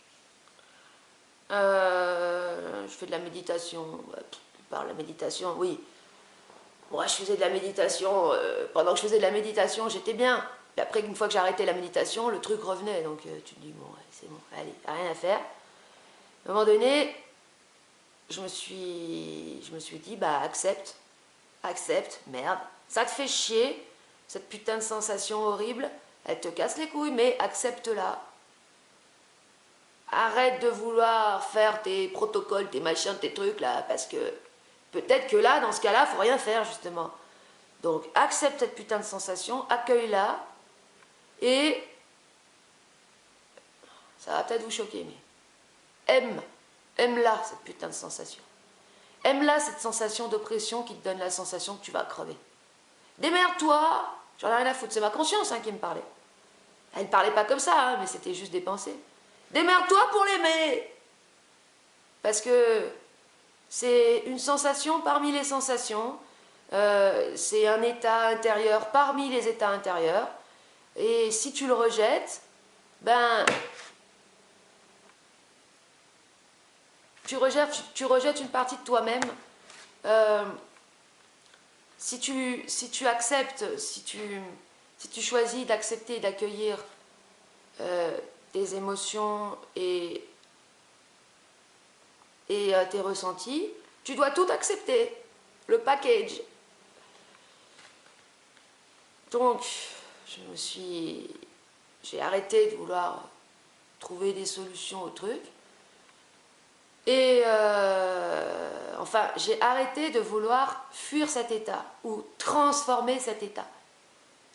Je fais de la méditation. Par la méditation, oui. Moi, je faisais de la méditation. Pendant que je faisais de la méditation, j'étais bien. Et après, une fois que j'arrêtais la méditation, le truc revenait. Donc, tu te dis, bon, ouais, c'est bon, allez, rien à faire. À un moment donné, je me suis dit, bah, accepte, merde. Ça te fait chier, cette putain de sensation horrible. Elle te casse les couilles, mais accepte-la. Arrête de vouloir faire tes protocoles, tes machins, tes trucs, là, parce que peut-être que là, dans ce cas-là, il faut rien faire, justement. Donc, accepte cette putain de sensation, accueille-la, et ça va peut-être vous choquer, mais aime-la, cette putain de sensation. Aime-la, cette sensation d'oppression qui te donne la sensation que tu vas crever. Démerde-toi, j'en ai rien à foutre, c'est ma conscience hein, qui me parlait. Elle ne parlait pas comme ça, hein, mais c'était juste des pensées. Démerde-toi pour l'aimer, parce que c'est une sensation parmi les sensations, c'est un état intérieur parmi les états intérieurs, et si tu le rejettes, ben, tu rejettes une partie de toi-même. Si tu acceptes, si tu choisis d'accepter et d'accueillir tes émotions et tes ressentis, tu dois tout accepter, le package. Donc, j'ai arrêté de vouloir trouver des solutions au truc. Et enfin, j'ai arrêté de vouloir fuir cet état ou transformer cet état.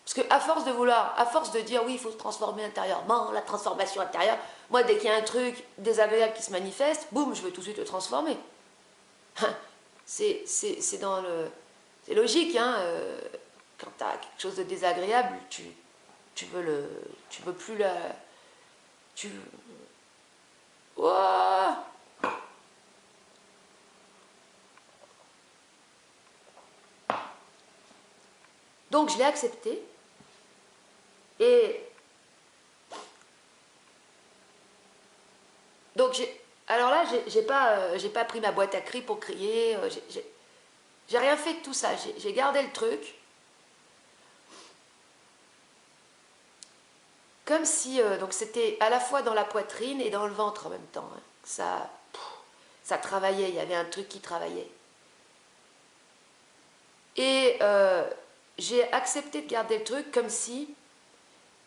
Parce qu'à force de dire oui, il faut se transformer intérieurement, la transformation intérieure, moi, dès qu'il y a un truc désagréable qui se manifeste, boum, je veux tout de suite le transformer. C'est dans le... C'est logique, hein. Quand tu as quelque chose de désagréable, tu veux plus la... Ouah. Donc je l'ai accepté et donc alors là j'ai pas pris ma boîte à cris pour crier, j'ai rien fait de tout ça, j'ai gardé le truc comme si, donc c'était à la fois dans la poitrine et dans le ventre en même temps, hein. Ça travaillait, il y avait un truc qui travaillait. Et j'ai accepté de garder le truc comme si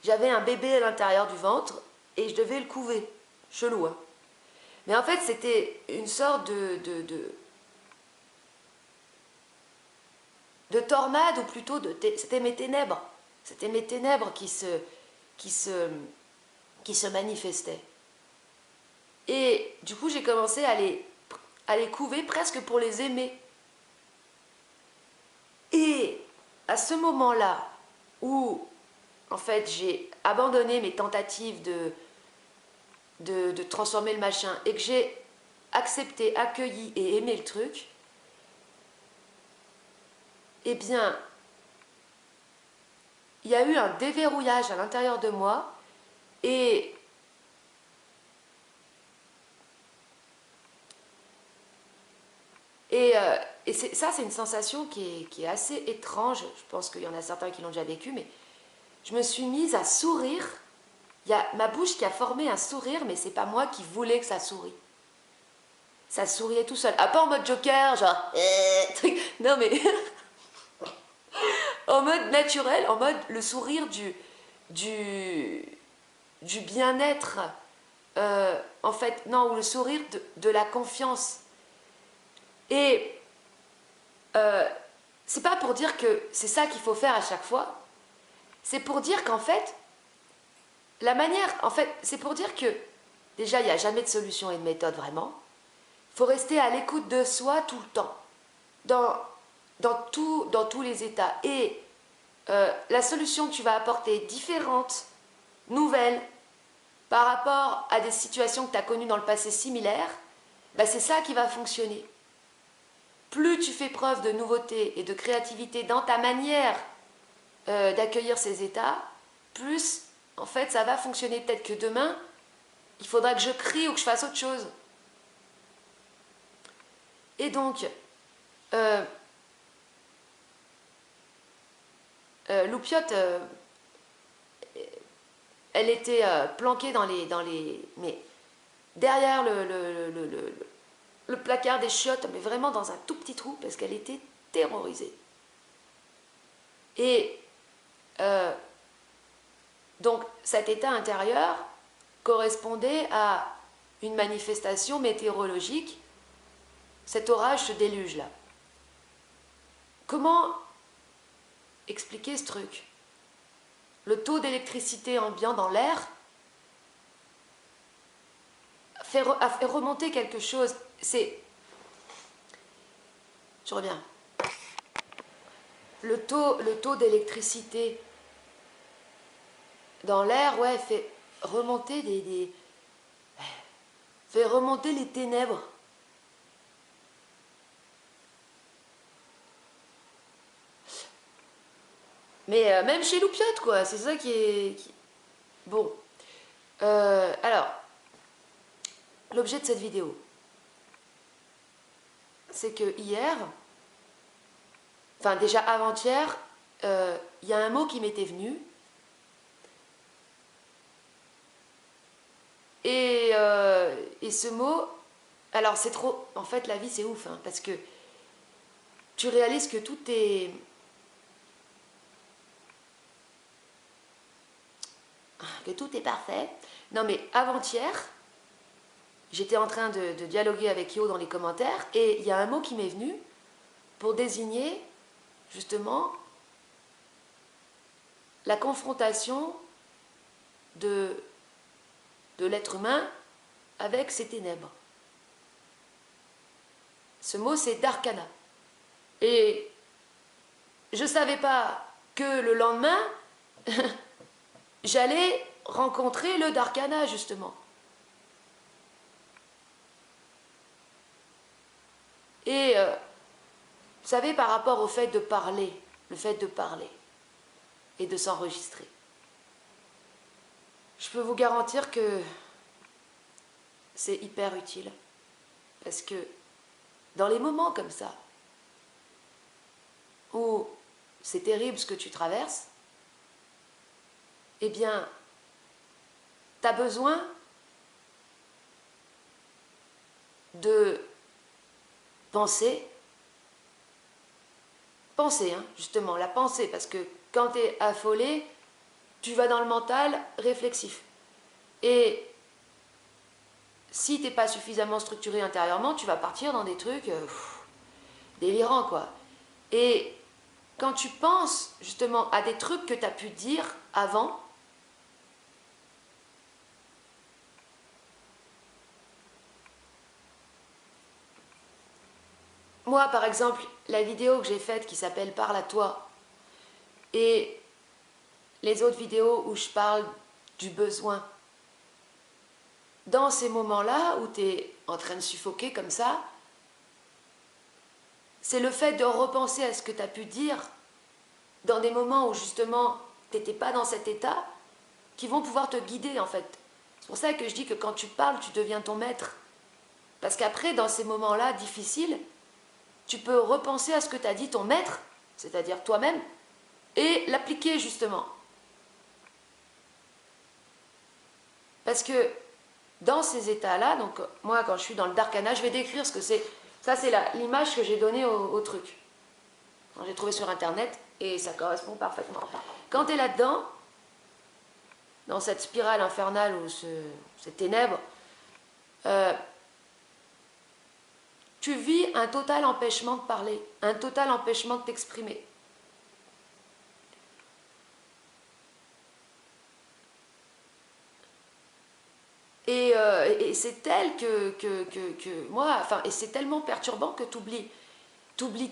j'avais un bébé à l'intérieur du ventre et je devais le couver. Chelou, hein. Mais en fait, c'était une sorte de tornade, ou plutôt c'était mes ténèbres. C'était mes ténèbres qui se manifestaient. Et du coup, j'ai commencé à les couver presque pour les aimer. Et à ce moment-là, où en fait j'ai abandonné mes tentatives de transformer le machin, et que j'ai accepté, accueilli et aimé le truc, eh bien, il y a eu un déverrouillage à l'intérieur de moi, et ça, c'est une sensation qui est assez étrange. Je pense qu'il y en a certains qui l'ont déjà vécu, mais je me suis mise à sourire. Il y a ma bouche qui a formé un sourire, mais c'est pas moi qui voulais que ça sourie. Ça souriait tout seul. Ah, pas en mode Joker, genre... truc. Non, mais... en mode naturel, en mode le sourire du bien-être. En fait, non, ou le sourire de la confiance. Et c'est pas pour dire que c'est ça qu'il faut faire à chaque fois. C'est pour dire qu'en fait, la manière... En fait, c'est pour dire que, déjà, il n'y a jamais de solution et de méthode, vraiment. Il faut rester à l'écoute de soi tout le temps, dans tous les états. Et la solution que tu vas apporter est différente, nouvelle, par rapport à des situations que tu as connues dans le passé similaires, bah c'est ça qui va fonctionner. Plus tu fais preuve de nouveauté et de créativité dans ta manière d'accueillir ces états, plus en fait ça va fonctionner. Peut-être que demain, il faudra que je crie ou que je fasse autre chose. Et donc, Loupiote, elle était planquée mais derrière le placard des chiottes, mais vraiment dans un tout petit trou, parce qu'elle était terrorisée. Et donc cet état intérieur correspondait à une manifestation météorologique, cet orage, ce déluge-là. Comment expliquer ce truc? Le taux d'électricité ambiant dans l'air a fait remonter quelque chose. Je reviens. Le taux d'électricité dans l'air, ouais, fait remonter fait remonter les ténèbres. Mais même chez Loupiote, quoi, c'est ça qui est... Bon. Alors, l'objet de cette vidéo, c'est que hier, enfin déjà avant-hier, il y a un mot qui m'était venu. Et ce mot, alors c'est trop... En fait, la vie, c'est ouf, hein, parce que tu réalises que tout est... parfait. Non, mais avant-hier, j'étais en train de dialoguer avec Yo dans les commentaires, et il y a un mot qui m'est venu pour désigner, justement, la confrontation de l'être humain avec ses ténèbres. Ce mot, c'est Darkana. Et je ne savais pas que le lendemain, j'allais rencontrer le Darkana, justement. Et, vous savez, par rapport au fait de parler, le fait de parler et de s'enregistrer, je peux vous garantir que c'est hyper utile. Parce que dans les moments comme ça, où c'est terrible ce que tu traverses, eh bien, tu as besoin de penser, hein, justement, la pensée, parce que quand tu es affolé, tu vas dans le mental réflexif. Et si tu n'es pas suffisamment structuré intérieurement, tu vas partir dans des trucs délirants, quoi. Et quand tu penses justement à des trucs que tu as pu dire avant, moi, par exemple, la vidéo que j'ai faite qui s'appelle « Parle à toi » et les autres vidéos où je parle du besoin, dans ces moments-là où tu es en train de suffoquer comme ça, c'est le fait de repenser à ce que tu as pu dire dans des moments où justement tu n'étais pas dans cet état qui vont pouvoir te guider en fait. C'est pour ça que je dis que quand tu parles, tu deviens ton maître. Parce qu'après, dans ces moments-là difficiles, tu peux repenser à ce que t'as dit ton maître, c'est-à-dire toi-même, et l'appliquer justement. Parce que dans ces états-là, donc moi quand je suis dans le Darkana, je vais décrire ce que c'est. Ça c'est l'image que j'ai donnée au truc. J'ai trouvé sur internet et ça correspond parfaitement. Quand tu es là-dedans, dans cette spirale infernale ou ces ténèbres, tu vis un total empêchement de parler, un total empêchement de t'exprimer. Et c'est tel que moi, enfin, et c'est tellement perturbant que t'oublies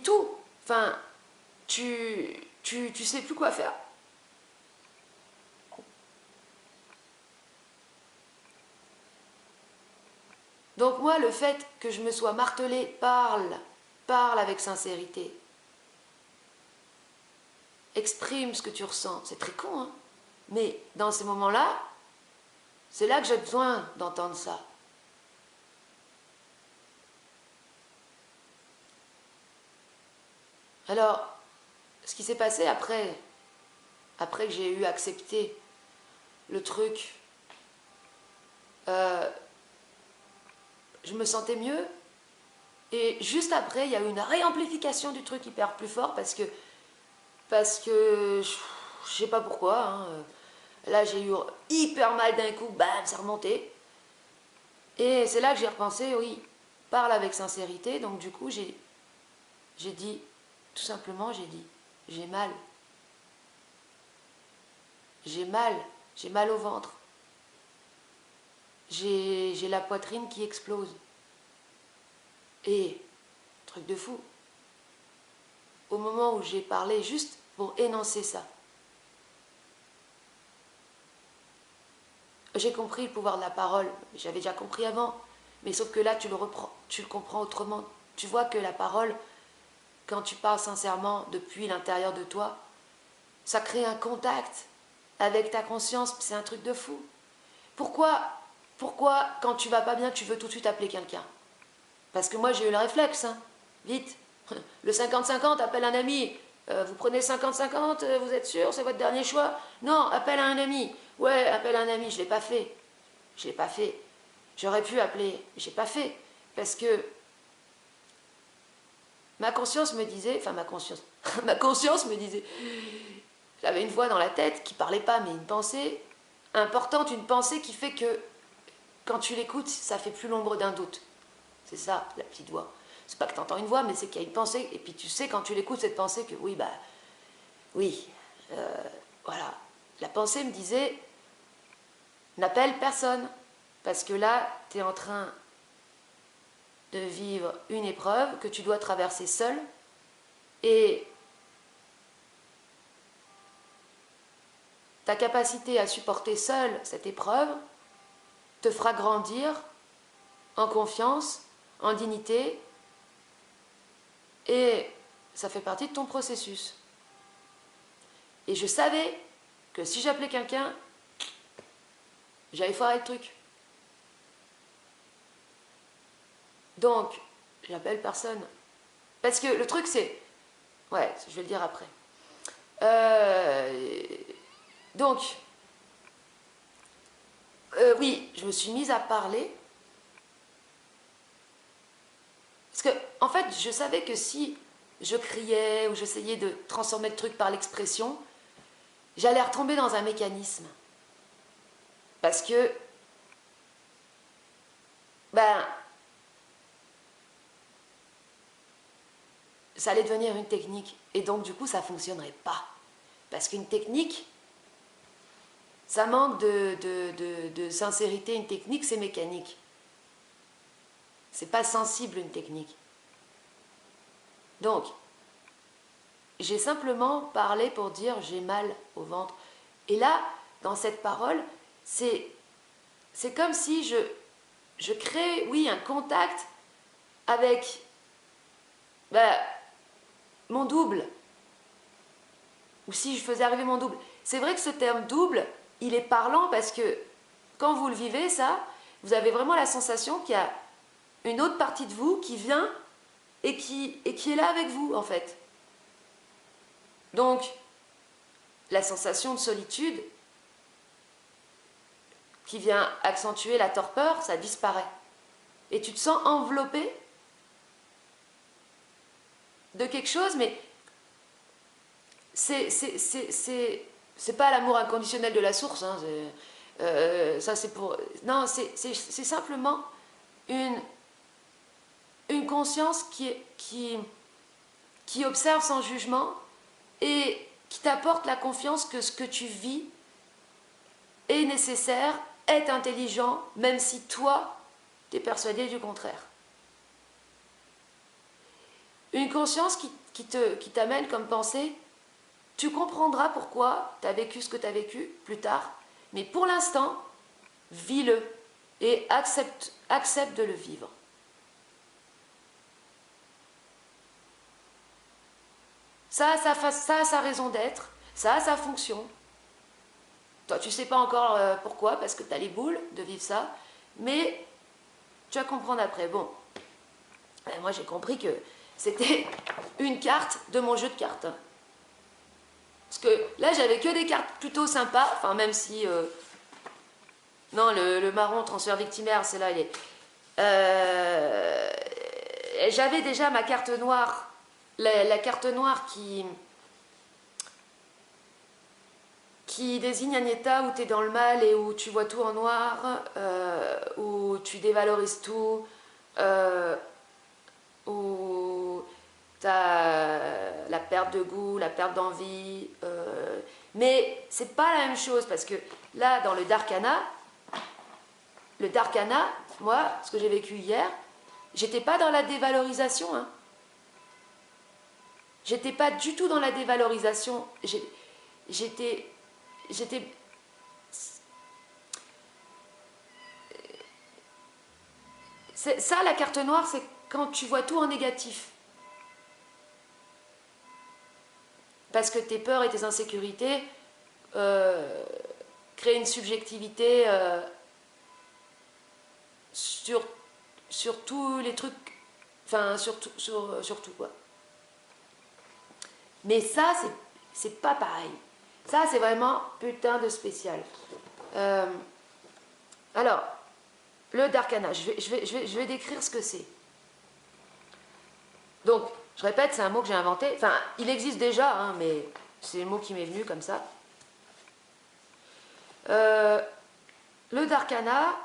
tout. Enfin, tu sais plus quoi faire. Donc moi, le fait que je me sois martelée, parle avec sincérité. Exprime ce que tu ressens. C'est très con, hein. Mais dans ces moments-là, c'est là que j'ai besoin d'entendre ça. Alors, ce qui s'est passé après que j'ai eu accepté le truc, je me sentais mieux. Et juste après, il y a eu une réamplification du truc hyper plus fort parce que je sais pas pourquoi, hein, là j'ai eu hyper mal d'un coup, bam, c'est remonté. Et c'est là que j'ai repensé, oui, parle avec sincérité. Donc du coup, j'ai dit, tout simplement, j'ai mal. J'ai mal au ventre. J'ai la poitrine qui explose. Et, truc de fou, au moment où j'ai parlé juste pour énoncer ça, j'ai compris le pouvoir de la parole. J'avais déjà compris avant, mais sauf que là, tu le comprends autrement. Tu vois que la parole, quand tu parles sincèrement depuis l'intérieur de toi, ça crée un contact avec ta conscience. C'est un truc de fou. Pourquoi, quand tu vas pas bien, tu veux tout de suite appeler quelqu'un? Parce que moi, j'ai eu le réflexe, hein. Vite. Le 50-50, appelle un ami. Vous prenez 50-50, vous êtes sûr, c'est votre dernier choix? Non, appelle un ami. Ouais, appelle un ami, je ne l'ai pas fait. Je ne l'ai pas fait. J'aurais pu appeler, mais je n'ai pas fait. Parce que ma conscience me disait, enfin ma conscience me disait, j'avais une voix dans la tête qui ne parlait pas, mais une pensée importante, une pensée qui fait que quand tu l'écoutes, ça fait plus l'ombre d'un doute. C'est ça, la petite voix. C'est pas que tu entends une voix, mais c'est qu'il y a une pensée, et puis tu sais quand tu l'écoutes cette pensée que oui, bah, oui, voilà. La pensée me disait, n'appelle personne, parce que là, tu es en train de vivre une épreuve que tu dois traverser seul, et ta capacité à supporter seul cette épreuve te fera grandir en confiance, en dignité, et ça fait partie de ton processus. Et je savais que si j'appelais quelqu'un, j'allais foirer le truc. Donc, j'appelle personne. Parce que le truc c'est... Ouais, je vais le dire après. Donc, Oui, je me suis mise à parler. Parce que, en fait, je savais que si je criais ou j'essayais de transformer le truc par l'expression, j'allais retomber dans un mécanisme. Parce que, ben, ça allait devenir une technique. Et donc, du coup, ça ne fonctionnerait pas. Parce qu'une technique, ça manque de sincérité. Une technique, c'est mécanique. C'est pas sensible, une technique. Donc, j'ai simplement parlé pour dire j'ai mal au ventre. Et là, dans cette parole, c'est comme si je crée, oui, un contact avec ben, mon double. Ou si je faisais arriver mon double. C'est vrai que ce terme double, il est parlant parce que quand vous le vivez, ça, vous avez vraiment la sensation qu'il y a une autre partie de vous qui vient et qui est là avec vous, en fait. Donc, la sensation de solitude qui vient accentuer la torpeur, ça disparaît. Et tu te sens enveloppé de quelque chose, mais c'est pas l'amour inconditionnel de la source, hein, ça c'est pour... Non, c'est simplement une conscience qui observe sans jugement et qui t'apporte la confiance que ce que tu vis est nécessaire, est intelligent, même si toi, tu es persuadé du contraire. Une conscience qui t'amène comme pensée, tu comprendras pourquoi tu as vécu ce que tu as vécu plus tard, mais pour l'instant, vis-le et accepte de le vivre. Ça a sa raison d'être, ça a sa fonction. Toi, tu ne sais pas encore pourquoi, parce que tu as les boules de vivre ça, mais tu vas comprendre après. Bon, moi j'ai compris que c'était une carte de mon jeu de cartes. Parce que là, j'avais que des cartes plutôt sympas, enfin même si... non, le marron, transfert victimaire, c'est là, il est... j'avais déjà ma carte noire, la carte noire qui désigne un état où tu es dans le mal et où tu vois tout en noir, où tu dévalorises tout, où tu as la perte de goût, la perte d'envie. Mais c'est pas la même chose parce que là, dans le Darkana, moi, ce que j'ai vécu hier, j'étais pas dans la dévalorisation. Hein. J'étais pas du tout dans la dévalorisation. J'étais ça, la carte noire, c'est quand tu vois tout en négatif. Parce que tes peurs et tes insécurités créent une subjectivité sur tous les trucs, enfin sur tout quoi. Mais ça, c'est pas pareil. Ça, c'est vraiment putain de spécial. Alors, le Darkana, je vais décrire ce que c'est. Donc, je répète, c'est un mot que j'ai inventé. Enfin, il existe déjà, hein, mais c'est le mot qui m'est venu comme ça. Le Darkana,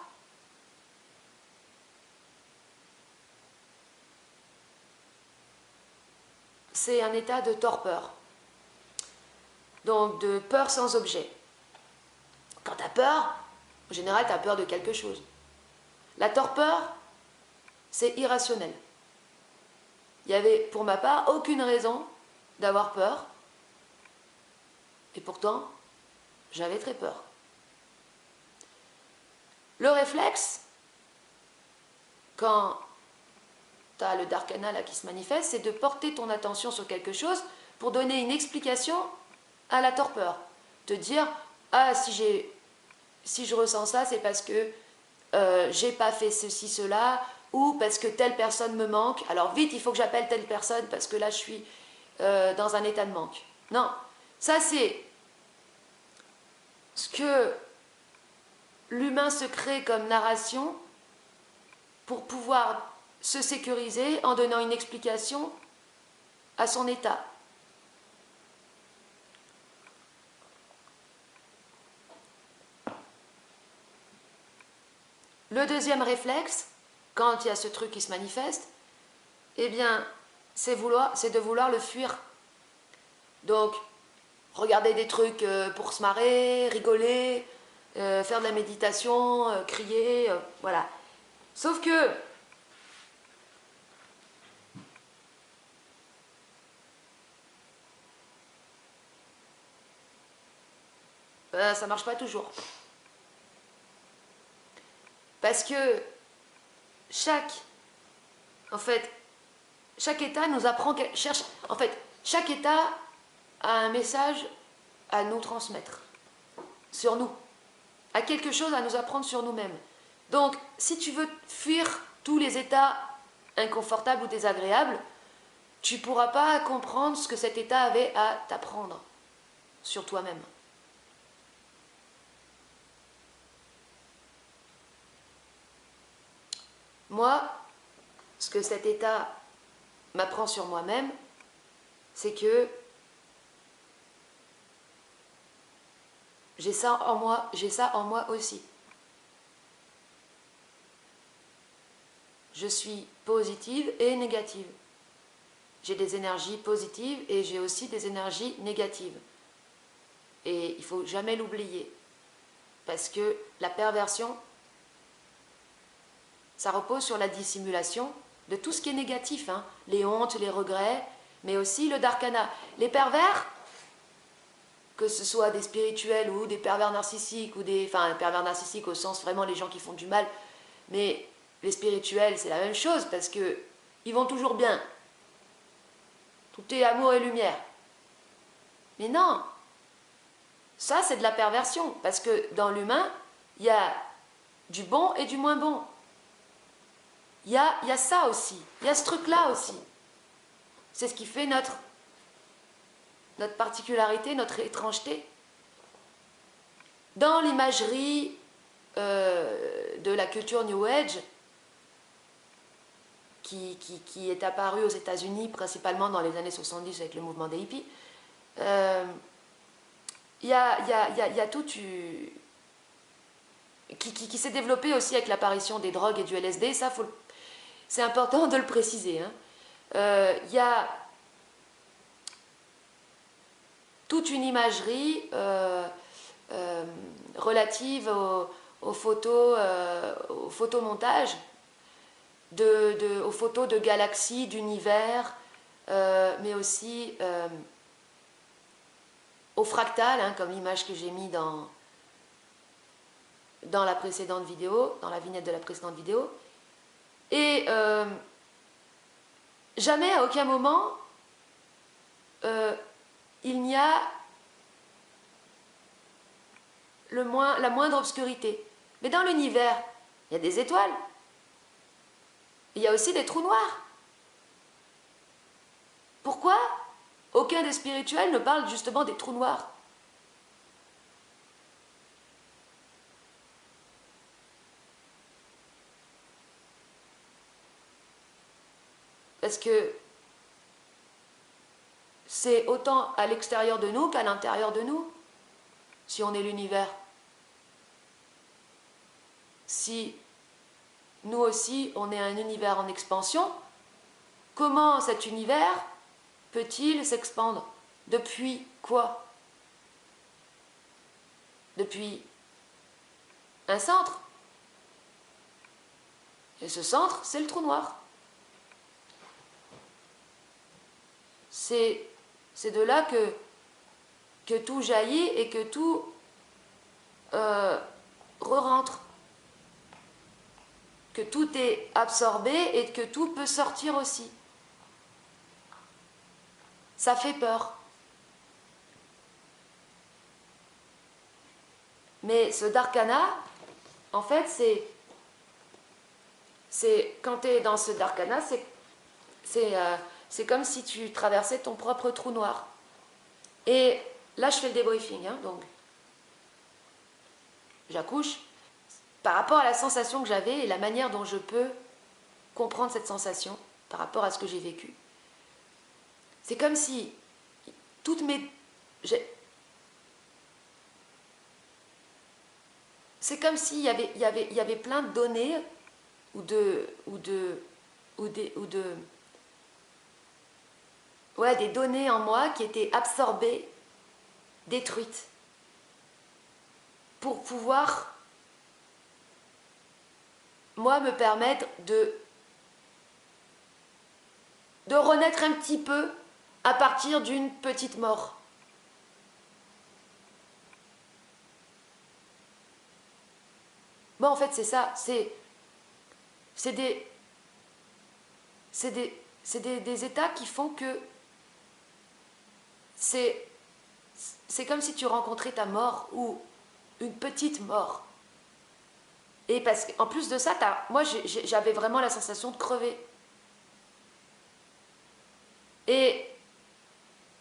c'est un état de torpeur. Donc, de peur sans objet. Quand tu as peur, en général, tu as peur de quelque chose. La torpeur, c'est irrationnel. Il n'y avait, pour ma part, aucune raison d'avoir peur. Et pourtant, j'avais très peur. Le réflexe, quand tu as le Darkana là qui se manifeste, c'est de porter ton attention sur quelque chose pour donner une explication à la torpeur. Te dire, ah, si je ressens ça, c'est parce que j'ai pas fait ceci, cela, ou parce que telle personne me manque, alors vite, il faut que j'appelle telle personne parce que là, je suis dans un état de manque. Non, ça c'est ce que l'humain se crée comme narration pour pouvoir se sécuriser en donnant une explication à son état. Le deuxième réflexe, quand il y a ce truc qui se manifeste, eh bien, c'est de vouloir le fuir. Donc, regarder des trucs pour se marrer, rigoler, faire de la méditation, crier, voilà. Sauf que ça marche pas toujours. Parce que chaque état nous apprend, chaque état a un message à nous transmettre, sur nous, a quelque chose à nous apprendre sur nous-mêmes. Donc, si tu veux fuir tous les états inconfortables ou désagréables, tu ne pourras pas comprendre ce que cet état avait à t'apprendre sur toi-même. Moi, ce que cet état m'apprend sur moi-même, c'est que j'ai ça en moi aussi. Je suis positive et négative. J'ai des énergies positives et j'ai aussi des énergies négatives. Et il ne faut jamais l'oublier. Parce que la perversion, ça repose sur la dissimulation de tout ce qui est négatif, hein. Les hontes, les regrets, mais aussi le darkana. Les pervers, que ce soit des spirituels ou des pervers narcissiques, pervers narcissiques au sens vraiment les gens qui font du mal, mais les spirituels, c'est la même chose, parce que ils vont toujours bien. Tout est amour et lumière. Mais non, ça c'est de la perversion, parce que dans l'humain, il y a du bon et du moins bon. Il y a ça aussi, il y a ce truc-là aussi. C'est ce qui fait notre particularité, notre étrangeté. Dans l'imagerie de la culture New Age, qui est apparue aux États-Unis principalement dans les années 70 avec le mouvement des hippies, il y a tout qui s'est développé aussi avec l'apparition des drogues et du LSD, ça c'est important de le préciser. Il y a toute une imagerie relative au photomontage, aux photos de galaxies, d'univers, mais aussi au fractal, hein, comme l'image que j'ai mise dans la précédente vidéo, dans la vignette de la précédente vidéo. Et jamais, à aucun moment, il n'y a la moindre obscurité. Mais dans l'univers, il y a des étoiles. Il y a aussi des trous noirs. Pourquoi aucun des spirituels ne parle justement des trous noirs? Parce que c'est autant à l'extérieur de nous qu'à l'intérieur de nous, si on est l'univers. Si nous aussi, on est un univers en expansion, comment cet univers peut-il s'expandre? Depuis quoi? Depuis un centre. Et ce centre, c'est le trou noir. C'est de là que tout jaillit et que tout re-rentre. Que tout est absorbé et que tout peut sortir aussi. Ça fait peur. Mais ce darkana, en fait, c'est quand tu es dans ce darkana, c'est comme si tu traversais ton propre trou noir. Et là, je fais le débriefing, hein, donc j'accouche. par rapport à la sensation que j'avais et la manière dont je peux comprendre cette sensation par rapport à ce que j'ai vécu. C'est comme si toutes mes... C'est comme s'il y avait plein de données ouais, des données en moi qui étaient absorbées, détruites, pour pouvoir, moi, me permettre de renaître un petit peu à partir d'une petite mort. Bon, en fait, c'est ça, c'est des états qui font que c'est comme si tu rencontrais ta mort ou une petite mort. Et parce qu'en plus de ça, moi j'avais vraiment la sensation de crever. Et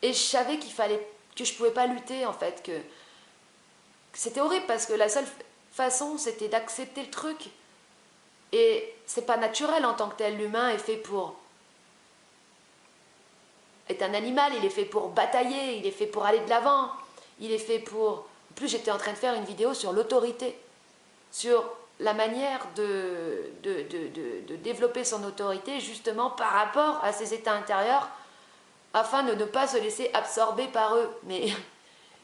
je savais que je pouvais pas lutter en fait, que c'était horrible parce que la seule façon c'était d'accepter le truc. Et c'est pas naturel en tant que tel, l'humain est fait pour... est un animal, il est fait pour batailler, il est fait pour aller de l'avant, il est fait pour... En plus j'étais en train de faire une vidéo sur l'autorité, sur la manière de développer son autorité justement par rapport à ses états intérieurs afin de ne pas se laisser absorber par eux. Mais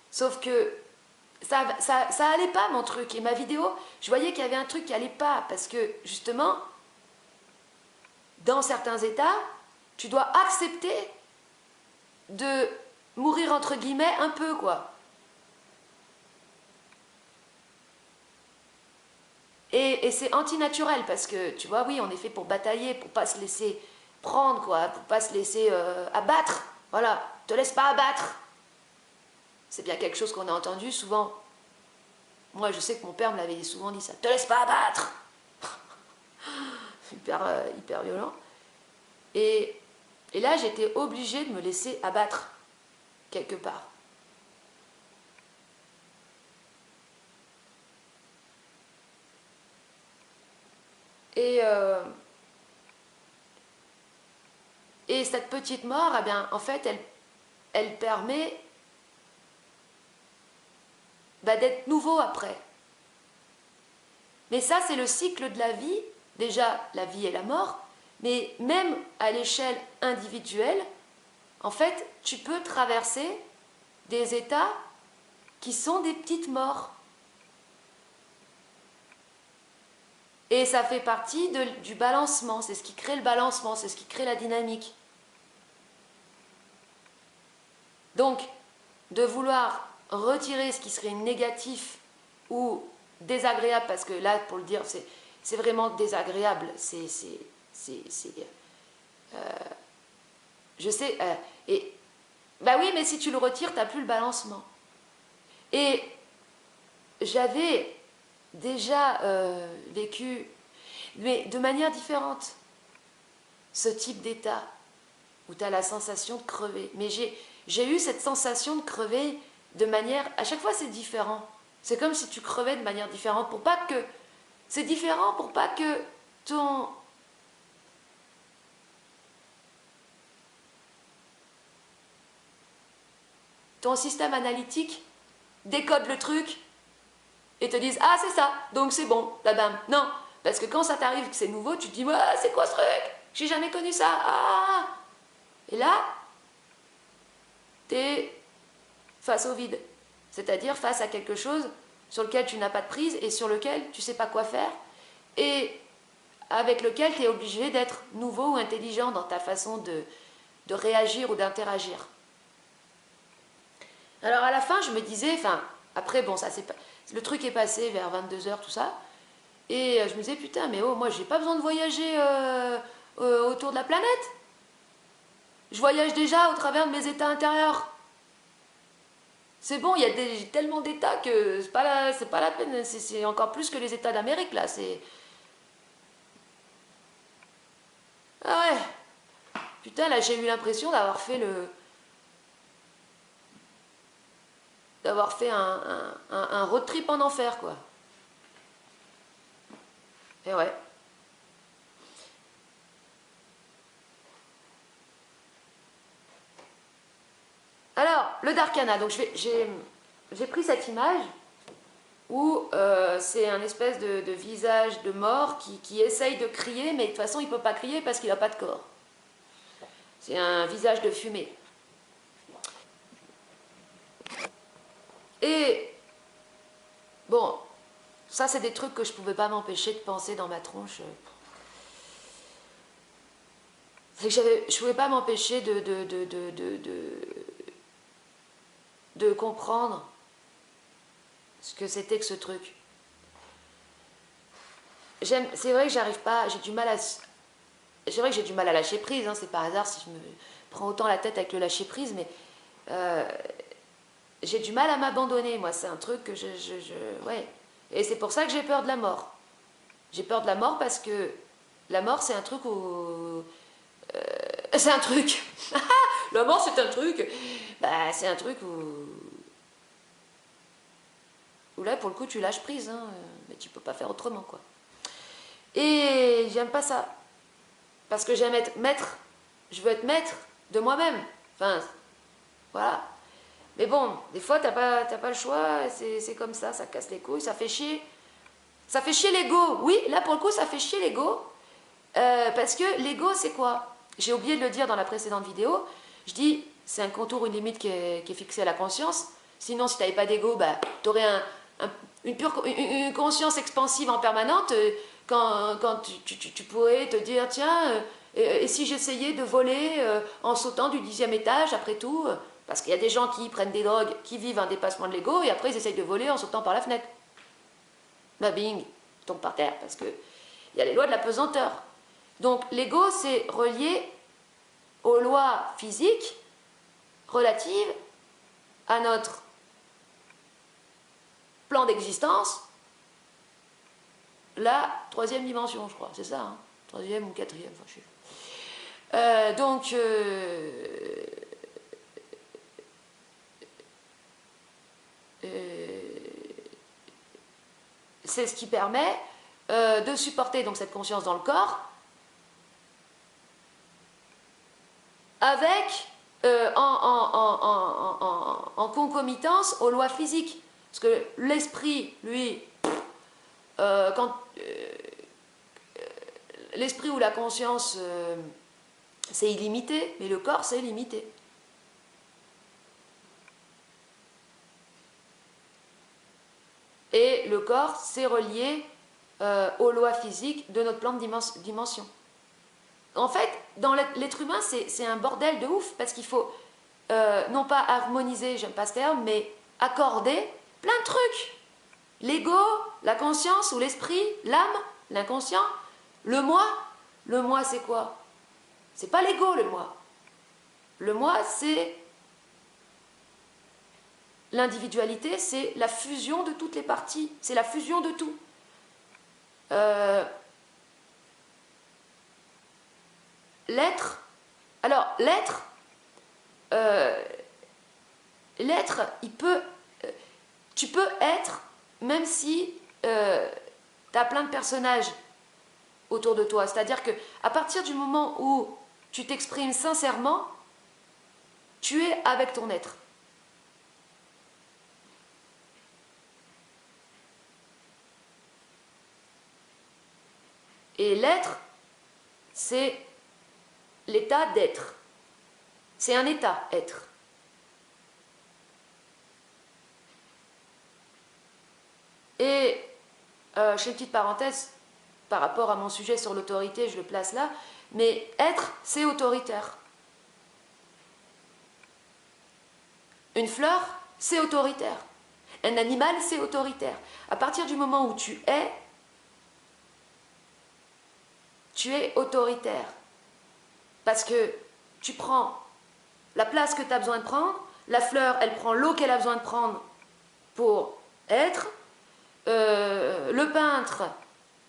sauf que ça allait pas mon truc. Et ma vidéo, je voyais qu'il y avait un truc qui allait pas parce que justement, dans certains états, tu dois accepter de mourir entre guillemets un peu quoi. Et c'est antinaturel parce que, tu vois, oui, on est fait pour batailler, pour pas se laisser prendre, quoi, pour pas se laisser abattre. Voilà, te laisse pas abattre. C'est bien quelque chose qu'on a entendu souvent. Moi, je sais que mon père me l'avait souvent dit ça. Te laisse pas abattre. hyper violent. Et là, j'étais obligée de me laisser abattre, quelque part. Et cette petite mort, eh bien, en fait, elle permet d'être nouveau après. Mais ça, c'est le cycle de la vie. Déjà, la vie et la mort. Mais même à l'échelle individuelle, en fait, tu peux traverser des états qui sont des petites morts. Et ça fait partie du balancement, c'est ce qui crée le balancement, c'est ce qui crée la dynamique. Donc, de vouloir retirer ce qui serait négatif ou désagréable, parce que là, pour le dire, c'est vraiment désagréable, je sais, bah oui, mais si tu le retires, tu n'as plus le balancement. Et j'avais déjà vécu, mais de manière différente, ce type d'état où tu as la sensation de crever. Mais j'ai eu cette sensation de crever de manière... À chaque fois, c'est différent. C'est comme si tu crevais de manière différente pour pas que... C'est différent pour pas que ton système analytique décode le truc et te dise « Ah, c'est ça, donc c'est bon, la bam. » Non, parce que quand ça t'arrive que c'est nouveau, tu te dis « Ah, c'est quoi ce truc? J'ai jamais connu ça. Ah !» Et là, tu es face au vide, c'est-à-dire face à quelque chose sur lequel tu n'as pas de prise et sur lequel tu ne sais pas quoi faire et avec lequel tu es obligé d'être nouveau ou intelligent dans ta façon de réagir ou d'interagir. Alors à la fin, je me disais, enfin, après, bon, ça c'est pas... Le truc est passé vers 22h, tout ça, et je me disais, putain, mais oh, moi j'ai pas besoin de voyager autour de la planète. Je voyage déjà au travers de mes états intérieurs. C'est bon, il y a tellement d'états que c'est pas la peine, c'est encore plus que les états d'Amérique, là, c'est... Ah ouais, putain, là j'ai eu l'impression d'avoir fait un road trip en enfer, quoi. Et ouais. Alors, le Darkana, donc j'ai pris cette image où c'est un espèce de visage de mort qui essaye de crier, mais de toute façon il ne peut pas crier parce qu'il n'a pas de corps. C'est un visage de fumée. Et bon, ça c'est des trucs que je ne pouvais pas m'empêcher de penser dans ma tronche. C'est que je ne pouvais pas m'empêcher de comprendre ce que c'était que ce truc. C'est vrai que j'arrive pas, j'ai du mal à... C'est vrai que j'ai du mal à lâcher prise, hein, c'est par hasard si je me prends autant la tête avec le lâcher prise, mais j'ai du mal à m'abandonner, moi, c'est un truc que ouais. Et c'est pour ça que j'ai peur de la mort. J'ai peur de la mort parce que la mort, c'est un truc où... c'est un truc. La mort, c'est un truc. Bah, c'est un truc où là, pour le coup, tu lâches prise, hein, mais tu peux pas faire autrement, quoi. Et j'aime pas ça. Parce que j'aime être maître. Je veux être maître de moi-même. Enfin, voilà. Mais bon, des fois, t'as pas le choix, c'est comme ça casse les couilles, ça fait chier. Ça fait chier l'ego. Oui, là, pour le coup, ça fait chier l'ego. Parce que l'ego, c'est quoi? J'ai oublié de le dire dans la précédente vidéo. Je dis, c'est un contour, une limite qui est fixée à la conscience. Sinon, si tu n'avais pas d'ego, bah, tu aurais une conscience expansive en permanente. Quand tu pourrais te dire, tiens, et si j'essayais de voler en sautant du 10e étage, après tout, parce qu'il y a des gens qui prennent des drogues, qui vivent un dépassement de l'ego, et après ils essayent de voler en sautant par la fenêtre. Bah bing, ils tombent par terre, parce qu'il y a les lois de la pesanteur. Donc l'ego, c'est relié aux lois physiques relatives à notre plan d'existence, la 3e dimension, je crois, c'est ça, hein, 3e ou 4e, enfin je sais. Donc, c'est ce qui permet de supporter donc cette conscience dans le corps avec en concomitance aux lois physiques. Parce que l'esprit, lui, l'esprit ou la conscience, c'est illimité, mais le corps, c'est limité. Et le corps, c'est relié aux lois physiques de notre plan de dimension. En fait, dans l'être humain, c'est un bordel de ouf, parce qu'il faut non pas harmoniser, j'aime pas ce terme, mais accorder plein de trucs. L'ego, la conscience ou l'esprit, l'âme, l'inconscient, le moi. Le moi, c'est quoi? C'est pas l'ego, le moi. Le moi, c'est l'individualité, c'est la fusion de toutes les parties, c'est la fusion de tout. L'être, alors l'être, il peut, tu peux être, même si tu as plein de personnages autour de toi. C'est-à-dire qu'à partir du moment où tu t'exprimes sincèrement, tu es avec ton être. Et l'être, c'est l'état d'être. C'est un état, être. Et je fais une petite parenthèse par rapport à mon sujet sur l'autorité, je le place là, mais être, c'est autoritaire. Une fleur, c'est autoritaire. Un animal, c'est autoritaire. À partir du moment où tu es autoritaire. Parce que tu prends la place que tu as besoin de prendre, la fleur, elle prend l'eau qu'elle a besoin de prendre pour être, le peintre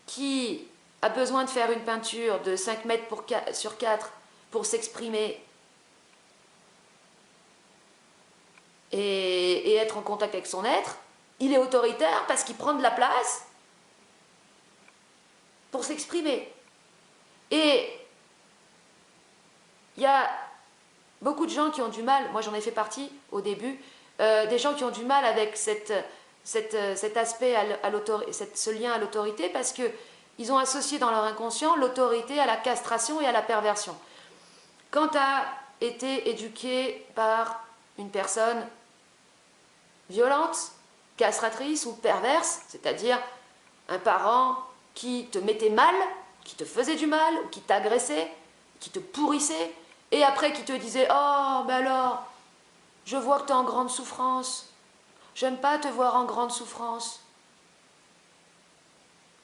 qui a besoin de faire une peinture de 5 mètres sur 4 pour s'exprimer et être en contact avec son être, il est autoritaire parce qu'il prend de la place pour s'exprimer. Et il y a beaucoup de gens qui ont du mal, moi j'en ai fait partie au début, des gens qui ont du mal avec cet aspect, ce lien à l'autorité, parce qu'ils ont associé dans leur inconscient l'autorité à la castration et à la perversion. Quand tu as été éduqué par une personne violente, castratrice ou perverse, c'est-à-dire un parent qui te mettait mal, qui te faisait du mal, ou qui t'agressait, qui te pourrissait, et après qui te disait « Oh, ben alors, je vois que tu es en grande souffrance. J'aime pas te voir en grande souffrance. »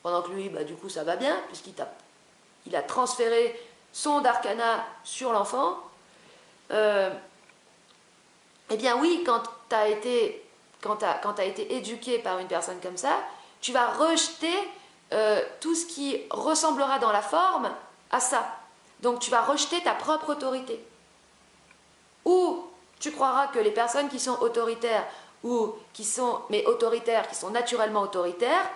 Pendant que lui, bah, du coup, ça va bien, puisqu'il a transféré son darkana sur l'enfant. Eh bien oui, quand tu as été éduqué par une personne comme ça, tu vas rejeter tout ce qui ressemblera dans la forme à ça. Donc tu vas rejeter ta propre autorité. Ou tu croiras que les personnes qui sont autoritaires, ou qui sont naturellement autoritaires,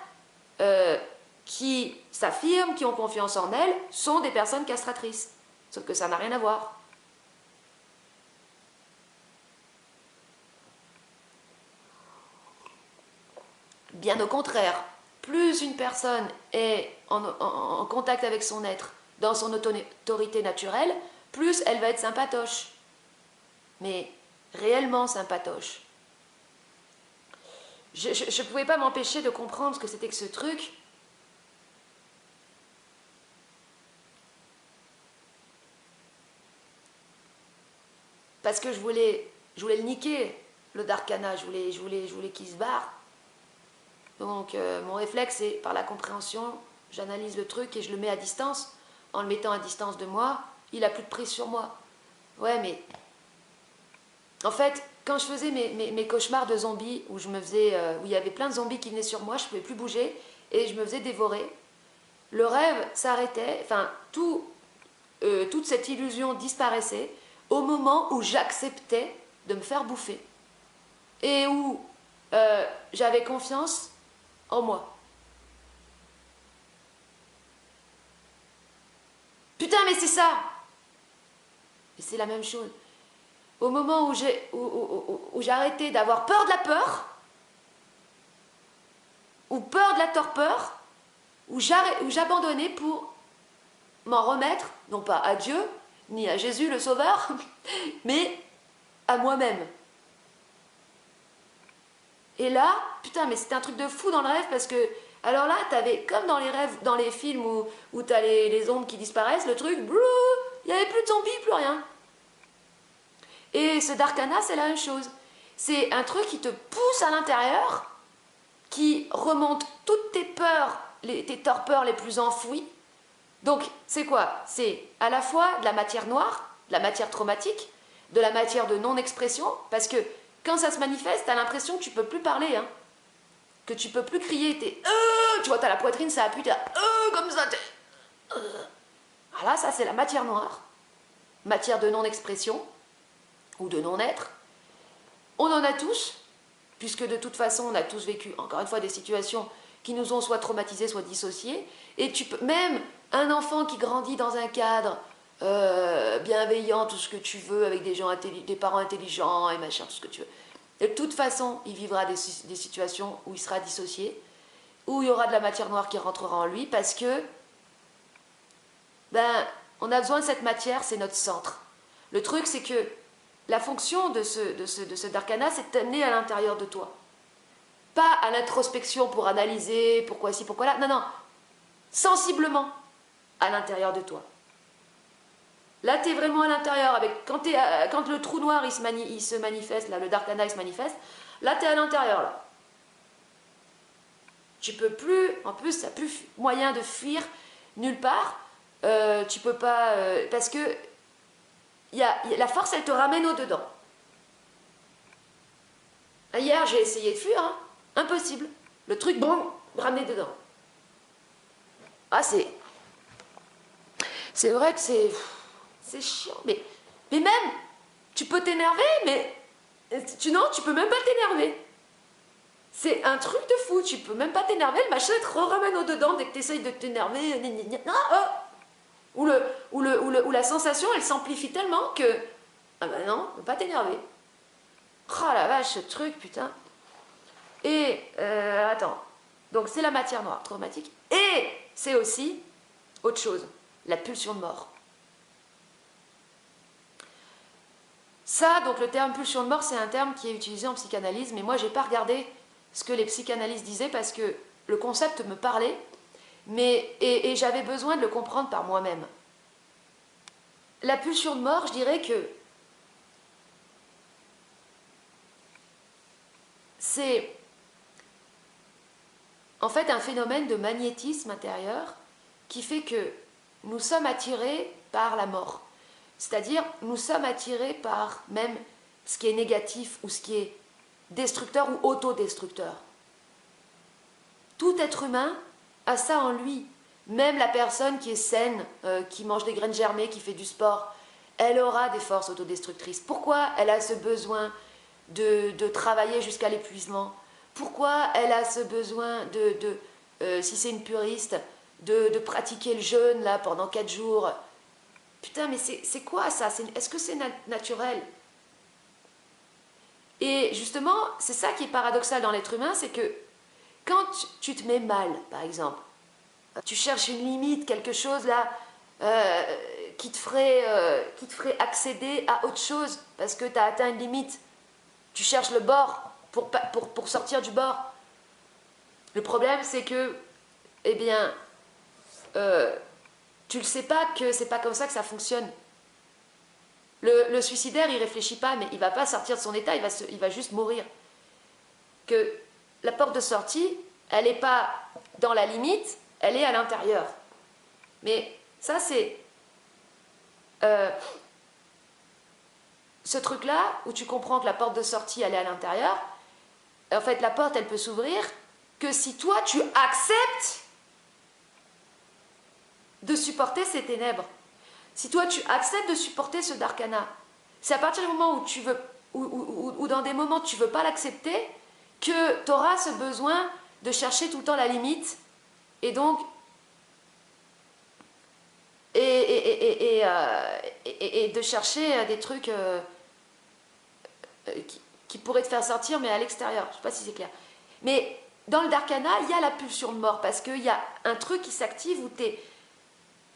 qui s'affirment, qui ont confiance en elles, sont des personnes castratrices. Sauf que ça n'a rien à voir. Bien au contraire, plus une personne est en contact avec son être, dans son autorité naturelle, plus elle va être sympatoche. Mais réellement sympatoche. Je ne pouvais pas m'empêcher de comprendre ce que c'était que ce truc. Parce que je voulais le niquer, le Darkana, je voulais qu'il se barre. Donc mon réflexe, c'est par la compréhension, j'analyse le truc et je le mets à distance. En le mettant à distance de moi, il n'a plus de prise sur moi. Ouais, mais en fait, quand je faisais mes cauchemars de zombies, où il y avait plein de zombies qui venaient sur moi, je ne pouvais plus bouger et je me faisais dévorer, le rêve s'arrêtait, enfin, toute cette illusion disparaissait au moment où j'acceptais de me faire bouffer et où j'avais confiance en moi. Putain, mais c'est ça! Et c'est la même chose. Au moment où j'ai arrêté d'avoir peur de la peur, ou peur de la torpeur, où j'abandonnais pour m'en remettre, non pas à Dieu, ni à Jésus le Sauveur, mais à moi-même. Et là, putain, mais c'était un truc de fou dans le rêve, parce que, alors là, t'avais, comme dans les rêves, dans les films où t'as les ombres qui disparaissent, le truc, blou, il n'y avait plus de zombies, plus rien. Et ce Darkana, c'est la même chose. C'est un truc qui te pousse à l'intérieur, qui remonte toutes tes peurs, tes torpeurs les plus enfouies. Donc, c'est quoi? C'est à la fois de la matière noire, de la matière traumatique, de la matière de non-expression, parce que quand ça se manifeste, t'as l'impression que tu peux plus parler, hein, que tu peux plus crier, tu vois, t'as la poitrine, ça appuie, t'es comme ça, voilà, ça c'est la matière noire, matière de non-expression, ou de non-être. On en a tous, puisque de toute façon, on a tous vécu, encore une fois, des situations qui nous ont soit traumatisés, soit dissociés, et même un enfant qui grandit dans un cadre bienveillant, tout ce que tu veux, avec des parents intelligents et machin, tout ce que tu veux. De toute façon, il vivra des situations où il sera dissocié, où il y aura de la matière noire qui rentrera en lui, parce que on a besoin de cette matière, c'est notre centre. Le truc, c'est que la fonction de ce Darkana, c'est de t'amener à l'intérieur de toi. Pas à l'introspection pour analyser pourquoi ci, pourquoi là. Non, non. Sensiblement à l'intérieur de toi. Là, tu es vraiment à l'intérieur. Quand le trou noir il se manifeste, là, le Darkana il se manifeste, là, tu es à l'intérieur. Là. Tu peux plus, en plus, tu n'as plus moyen de fuir nulle part. Tu peux pas. Parce que la force, elle te ramène au-dedans. Hier, j'ai essayé de fuir, hein. Impossible. Le truc, bon, ramener dedans. Ah, c'est vrai que c'est chiant, mais même, tu peux t'énerver, mais tu peux même pas t'énerver. C'est un truc de fou, tu peux même pas t'énerver, le machin te ramène au-dedans dès que tu essayes de t'énerver. Ou la sensation, elle s'amplifie tellement que... Ah ben non, ne pas t'énerver. Oh la vache, ce truc, putain. Et, attends, donc c'est la matière noire traumatique. Et c'est aussi autre chose, la pulsion de mort. Ça, donc le terme pulsion de mort, c'est un terme qui est utilisé en psychanalyse, mais moi, j'ai pas regardé ce que les psychanalystes disaient parce que le concept me parlait, et j'avais besoin de le comprendre par moi-même. La pulsion de mort, je dirais que c'est en fait un phénomène de magnétisme intérieur qui fait que nous sommes attirés par la mort. C'est-à-dire, nous sommes attirés par même ce qui est négatif ou ce qui est destructeur ou autodestructeur. Tout être humain a ça en lui. Même la personne qui est saine, qui mange des graines germées, qui fait du sport, elle aura des forces autodestructrices. Pourquoi elle a ce besoin de travailler jusqu'à l'épuisement? Pourquoi elle a ce besoin si c'est une puriste, de pratiquer le jeûne là, pendant 4 jours? Putain, mais c'est quoi ça? Est-ce que c'est naturel? Et justement, c'est ça qui est paradoxal dans l'être humain, c'est que quand tu te mets mal, par exemple, tu cherches une limite, quelque chose là qui te ferait accéder à autre chose parce que tu as atteint une limite. Tu cherches le bord pour sortir du bord. Le problème, c'est que, eh bien, tu ne le sais pas que c'est pas comme ça que ça fonctionne. Le suicidaire, il réfléchit pas, mais il va pas sortir de son état, il va juste mourir. Que la porte de sortie, elle n'est pas dans la limite, elle est à l'intérieur. Mais ça, c'est ce truc-là, où tu comprends que la porte de sortie, elle est à l'intérieur. En fait, la porte, elle peut s'ouvrir que si toi, tu acceptes de supporter ces ténèbres. Si toi, tu acceptes de supporter ce darkana. C'est à partir du moment où tu veux, ou dans des moments tu ne veux pas l'accepter, que tu auras ce besoin de chercher tout le temps la limite, et donc et de chercher des trucs qui pourraient te faire sortir, mais à l'extérieur. Je ne sais pas si c'est clair. Mais dans le darkana, il y a la pulsion de mort, parce qu'il y a un truc qui s'active où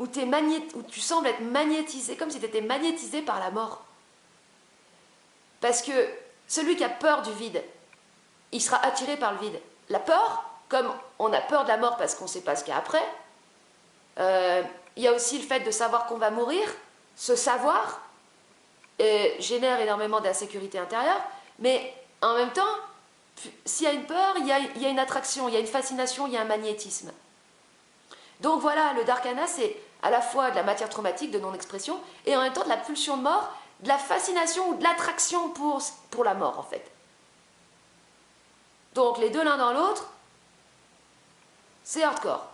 tu sembles être magnétisé, comme si tu étais magnétisé par la mort. Parce que celui qui a peur du vide, il sera attiré par le vide. La peur, comme on a peur de la mort parce qu'on ne sait pas ce qu'il y a après, il y a aussi le fait de savoir qu'on va mourir. Ce savoir génère énormément d'insécurité intérieure, mais en même temps, s'il y a une peur, il y a une attraction, il y a une fascination, il y a un magnétisme. Donc voilà, le darkana, c'est à la fois de la matière traumatique, de non-expression, et en même temps de la pulsion de mort, de la fascination ou de l'attraction pour la mort, en fait. Donc les deux l'un dans l'autre, c'est hardcore.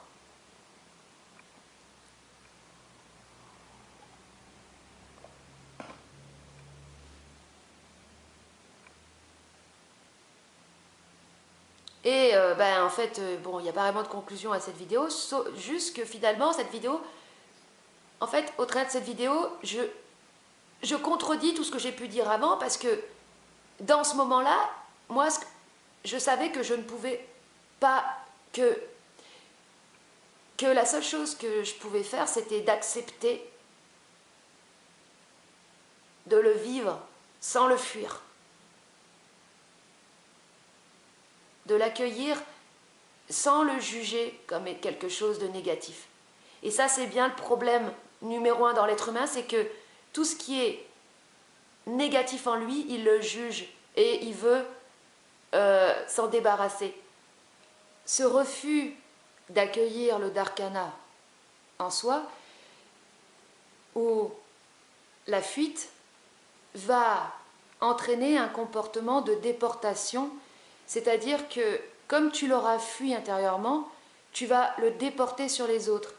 Et en fait, bon, il n'y a pas vraiment de conclusion à cette vidéo, juste que finalement, cette vidéo, en fait, au travers de cette vidéo, je contredis tout ce que j'ai pu dire avant, parce que dans ce moment-là, moi, je savais que je ne pouvais pas, que la seule chose que je pouvais faire, c'était d'accepter de le vivre sans le fuir. De l'accueillir sans le juger comme quelque chose de négatif. Et ça, c'est bien le problème numéro 1 dans l'être humain, c'est que tout ce qui est négatif en lui, il le juge et il veut s'en débarrasser. Ce refus d'accueillir le darkana en soi, ou la fuite, va entraîner un comportement de déportation. C'est-à-dire que, comme tu l'auras fui intérieurement, tu vas le déporter sur les autres.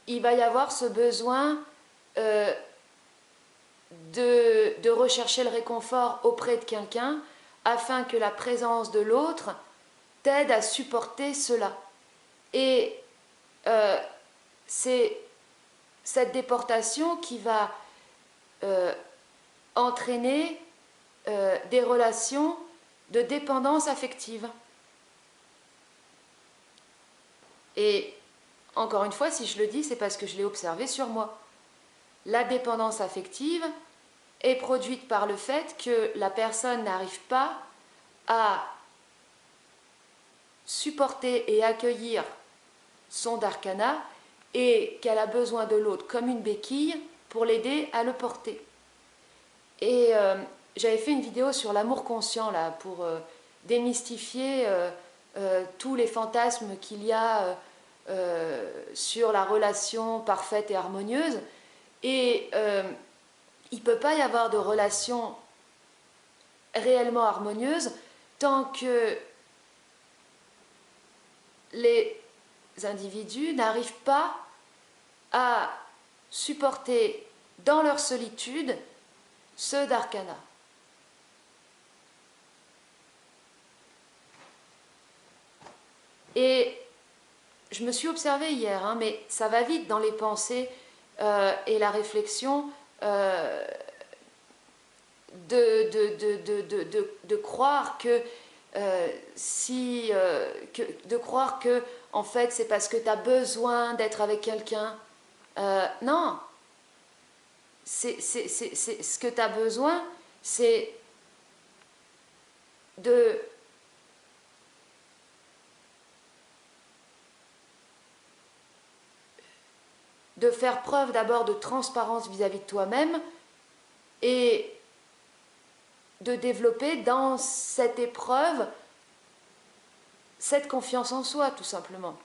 Il va y avoir ce besoin de rechercher le réconfort auprès de quelqu'un afin que la présence de l'autre t'aide à supporter cela. Et c'est cette déportation qui va entraîner des relations de dépendance affective. Et encore une fois, si je le dis, c'est parce que je l'ai observé sur moi. La dépendance affective est produite par le fait que la personne n'arrive pas à supporter et accueillir son darkana et qu'elle a besoin de l'autre comme une béquille pour l'aider à le porter. Et j'avais fait une vidéo sur l'amour conscient là, pour démystifier tous les fantasmes qu'il y a sur la relation parfaite et harmonieuse. Et il ne peut pas y avoir de relation réellement harmonieuse tant que les individus n'arrivent pas à supporter dans leur solitude ce darkana. Et je me suis observée hier, hein, mais ça va vite dans les pensées et la réflexion de croire que de croire que en fait c'est parce que tu as besoin d'être avec quelqu'un. Non, ce que tu as besoin, c'est de faire preuve d'abord de transparence vis-à-vis de toi-même et de développer dans cette épreuve cette confiance en soi, tout simplement.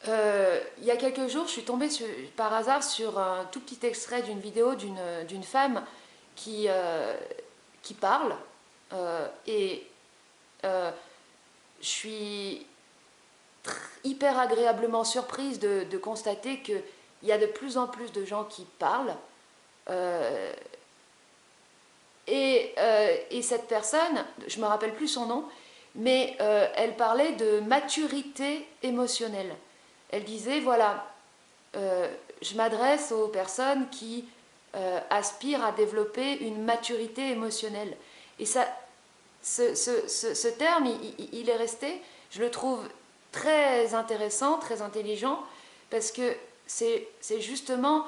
Il y a quelques jours, je suis tombée par hasard sur un tout petit extrait d'une vidéo d'une femme qui parle et je suis hyper agréablement surprise de constater qu'il y a de plus en plus de gens qui parlent et cette personne, je ne me rappelle plus son nom, mais elle parlait de maturité émotionnelle. Elle disait, voilà, je m'adresse aux personnes qui aspirent à développer une maturité émotionnelle. Et ça, ce terme, il est resté, je le trouve très intéressant, très intelligent, parce que c'est justement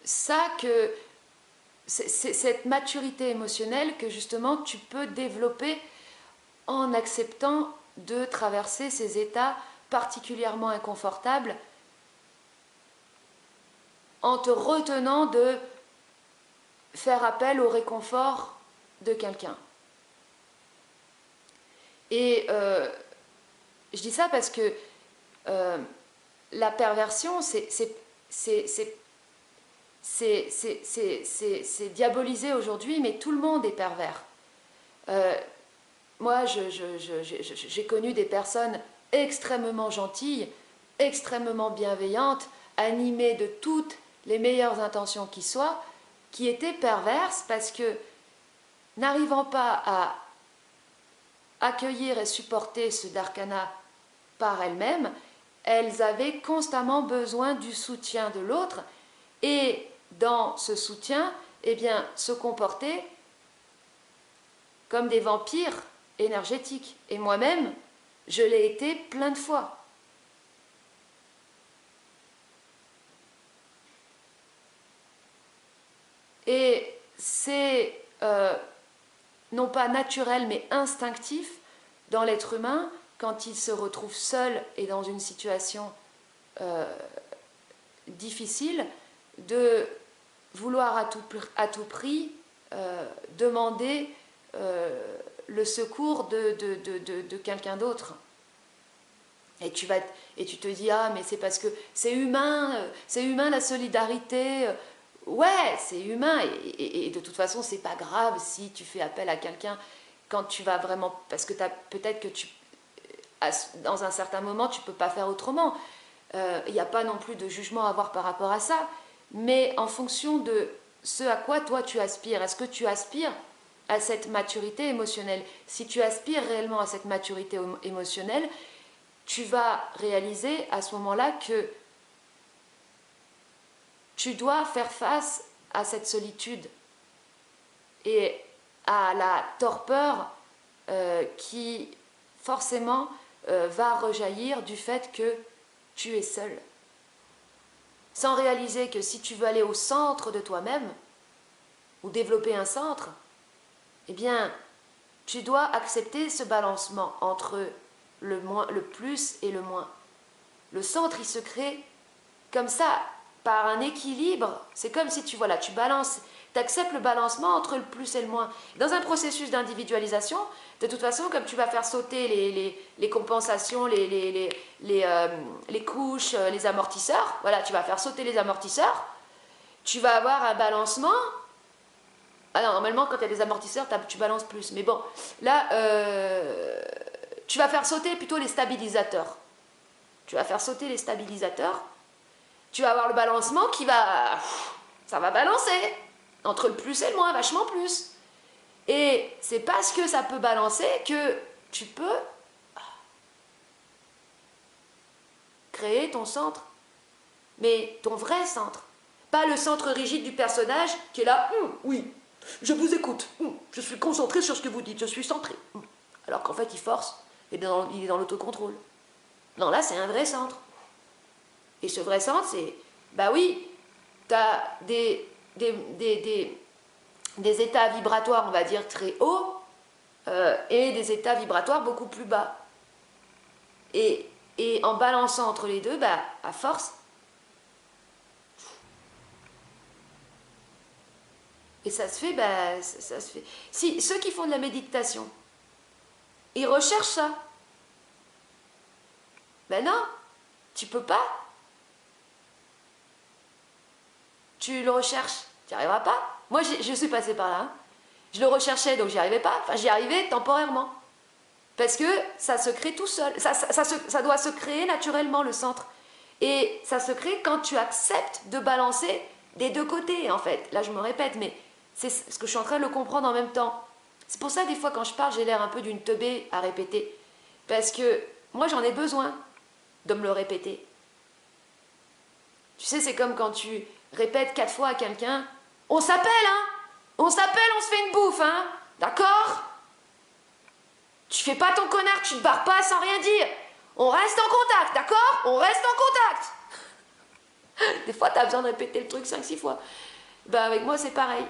ça que... C'est cette maturité émotionnelle que justement tu peux développer en acceptant de traverser ces états particulièrement inconfortables, en te retenant de faire appel au réconfort de quelqu'un. Et je dis ça parce que la perversion, c'est diabolisé aujourd'hui, mais tout le monde est pervers. Moi, j'ai connu des personnes extrêmement gentilles, extrêmement bienveillantes, animées de toutes les meilleures intentions qui soient, qui étaient perverses parce que, n'arrivant pas à accueillir et supporter ce darkana par elles-mêmes, elles avaient constamment besoin du soutien de l'autre et dans ce soutien, eh bien, se comporter comme des vampires énergétiques. Et moi-même, je l'ai été plein de fois. Et c'est non pas naturel, mais instinctif dans l'être humain, quand il se retrouve seul et dans une situation difficile, de vouloir à tout prix demander le secours de quelqu'un d'autre. Et tu te dis, ah, mais c'est parce que c'est humain la solidarité. Ouais, c'est humain, et de toute façon, c'est pas grave si tu fais appel à quelqu'un quand tu vas vraiment... Parce que peut-être que dans un certain moment, tu peux pas faire autrement. Il n'y a pas non plus de jugement à avoir par rapport à ça. Mais en fonction de ce à quoi toi tu aspires. Est-ce que tu aspires à cette maturité émotionnelle? Si tu aspires réellement à cette maturité émotionnelle, tu vas réaliser à ce moment-là que tu dois faire face à cette solitude et à la torpeur qui forcément va rejaillir du fait que tu es seul. Sans réaliser que si tu veux aller au centre de toi-même, ou développer un centre, eh bien, tu dois accepter ce balancement entre le plus et le moins. Le centre, il se crée comme ça, par un équilibre. C'est comme si tu balances, tu acceptes le balancement entre le plus et le moins. Dans un processus d'individualisation, de toute façon, comme tu vas faire sauter les compensations, les couches, les amortisseurs, voilà, tu vas faire sauter les amortisseurs, tu vas avoir un balancement. Alors, normalement, quand il y a des amortisseurs, tu balances plus. Mais bon, là, tu vas faire sauter plutôt les stabilisateurs. Tu vas faire sauter les stabilisateurs. Tu vas avoir le balancement ça va balancer entre le plus et le moins, vachement plus. Et c'est parce que ça peut balancer que tu peux créer ton centre. Mais ton vrai centre. Pas le centre rigide du personnage qui est là, oui, je vous écoute, je suis concentré sur ce que vous dites, je suis centré. Alors qu'en fait, il force, et il est dans l'autocontrôle. Non, là, c'est un vrai centre. Et ce vrai centre, c'est, bah oui, tu as des états vibratoires, on va dire, très hauts, et des états vibratoires beaucoup plus bas. Et en balançant entre les deux, bah, à force, et ça se fait, ça se fait. Si ceux qui font de la méditation, ils recherchent ça. Ben non, tu peux pas. Tu le recherches, tu n'y arriveras pas. Moi, je suis passée par là. Hein. Je le recherchais, donc j'y arrivais pas. Enfin, j'y arrivais temporairement. Parce que ça se crée tout seul. Ça doit se créer naturellement, le centre. Et ça se crée quand tu acceptes de balancer des deux côtés, en fait. Là, je me répète, mais c'est ce que je suis en train de le comprendre en même temps. C'est pour ça, des fois, quand je parle, j'ai l'air un peu d'une teubée à répéter. Parce que moi, j'en ai besoin de me le répéter. Tu sais, c'est comme quand tu répètes 4 fois à quelqu'un, on s'appelle, hein? On s'appelle, on se fait une bouffe, hein? D'accord? Tu fais pas ton connard, tu te barres pas sans rien dire. On reste en contact, d'accord? On reste en contact. Des fois, tu as besoin de répéter le truc 5-6 fois. Ben, avec moi, c'est pareil.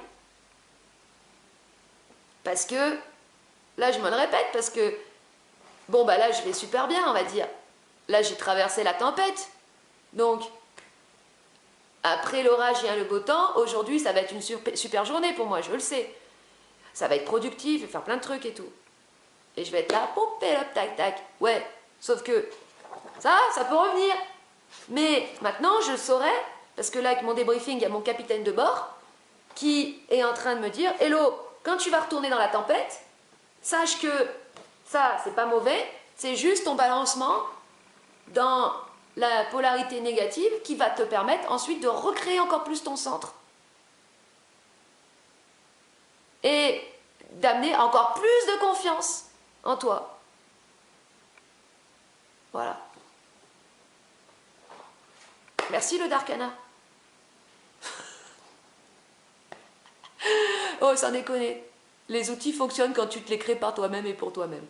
Parce que, là, je me le répète, parce que, bon, bah là, je vais super bien, on va dire. Là, j'ai traversé la tempête. Donc, après l'orage vient le beau temps. Aujourd'hui, ça va être une super journée pour moi, je le sais. Ça va être productif, je vais faire plein de trucs et tout. Et je vais être là, pop, tac, tac. Ouais, sauf que ça peut revenir. Mais maintenant, je saurais, parce que là, avec mon débriefing, il y a mon capitaine de bord qui est en train de me dire, hello, quand tu vas retourner dans la tempête, sache que ça, c'est pas mauvais, c'est juste ton balancement dans la polarité négative qui va te permettre ensuite de recréer encore plus ton centre. Et d'amener encore plus de confiance en toi. Voilà. Merci le Darkana. Oh, sans déconner. Les outils fonctionnent quand tu te les crées par toi-même et pour toi-même.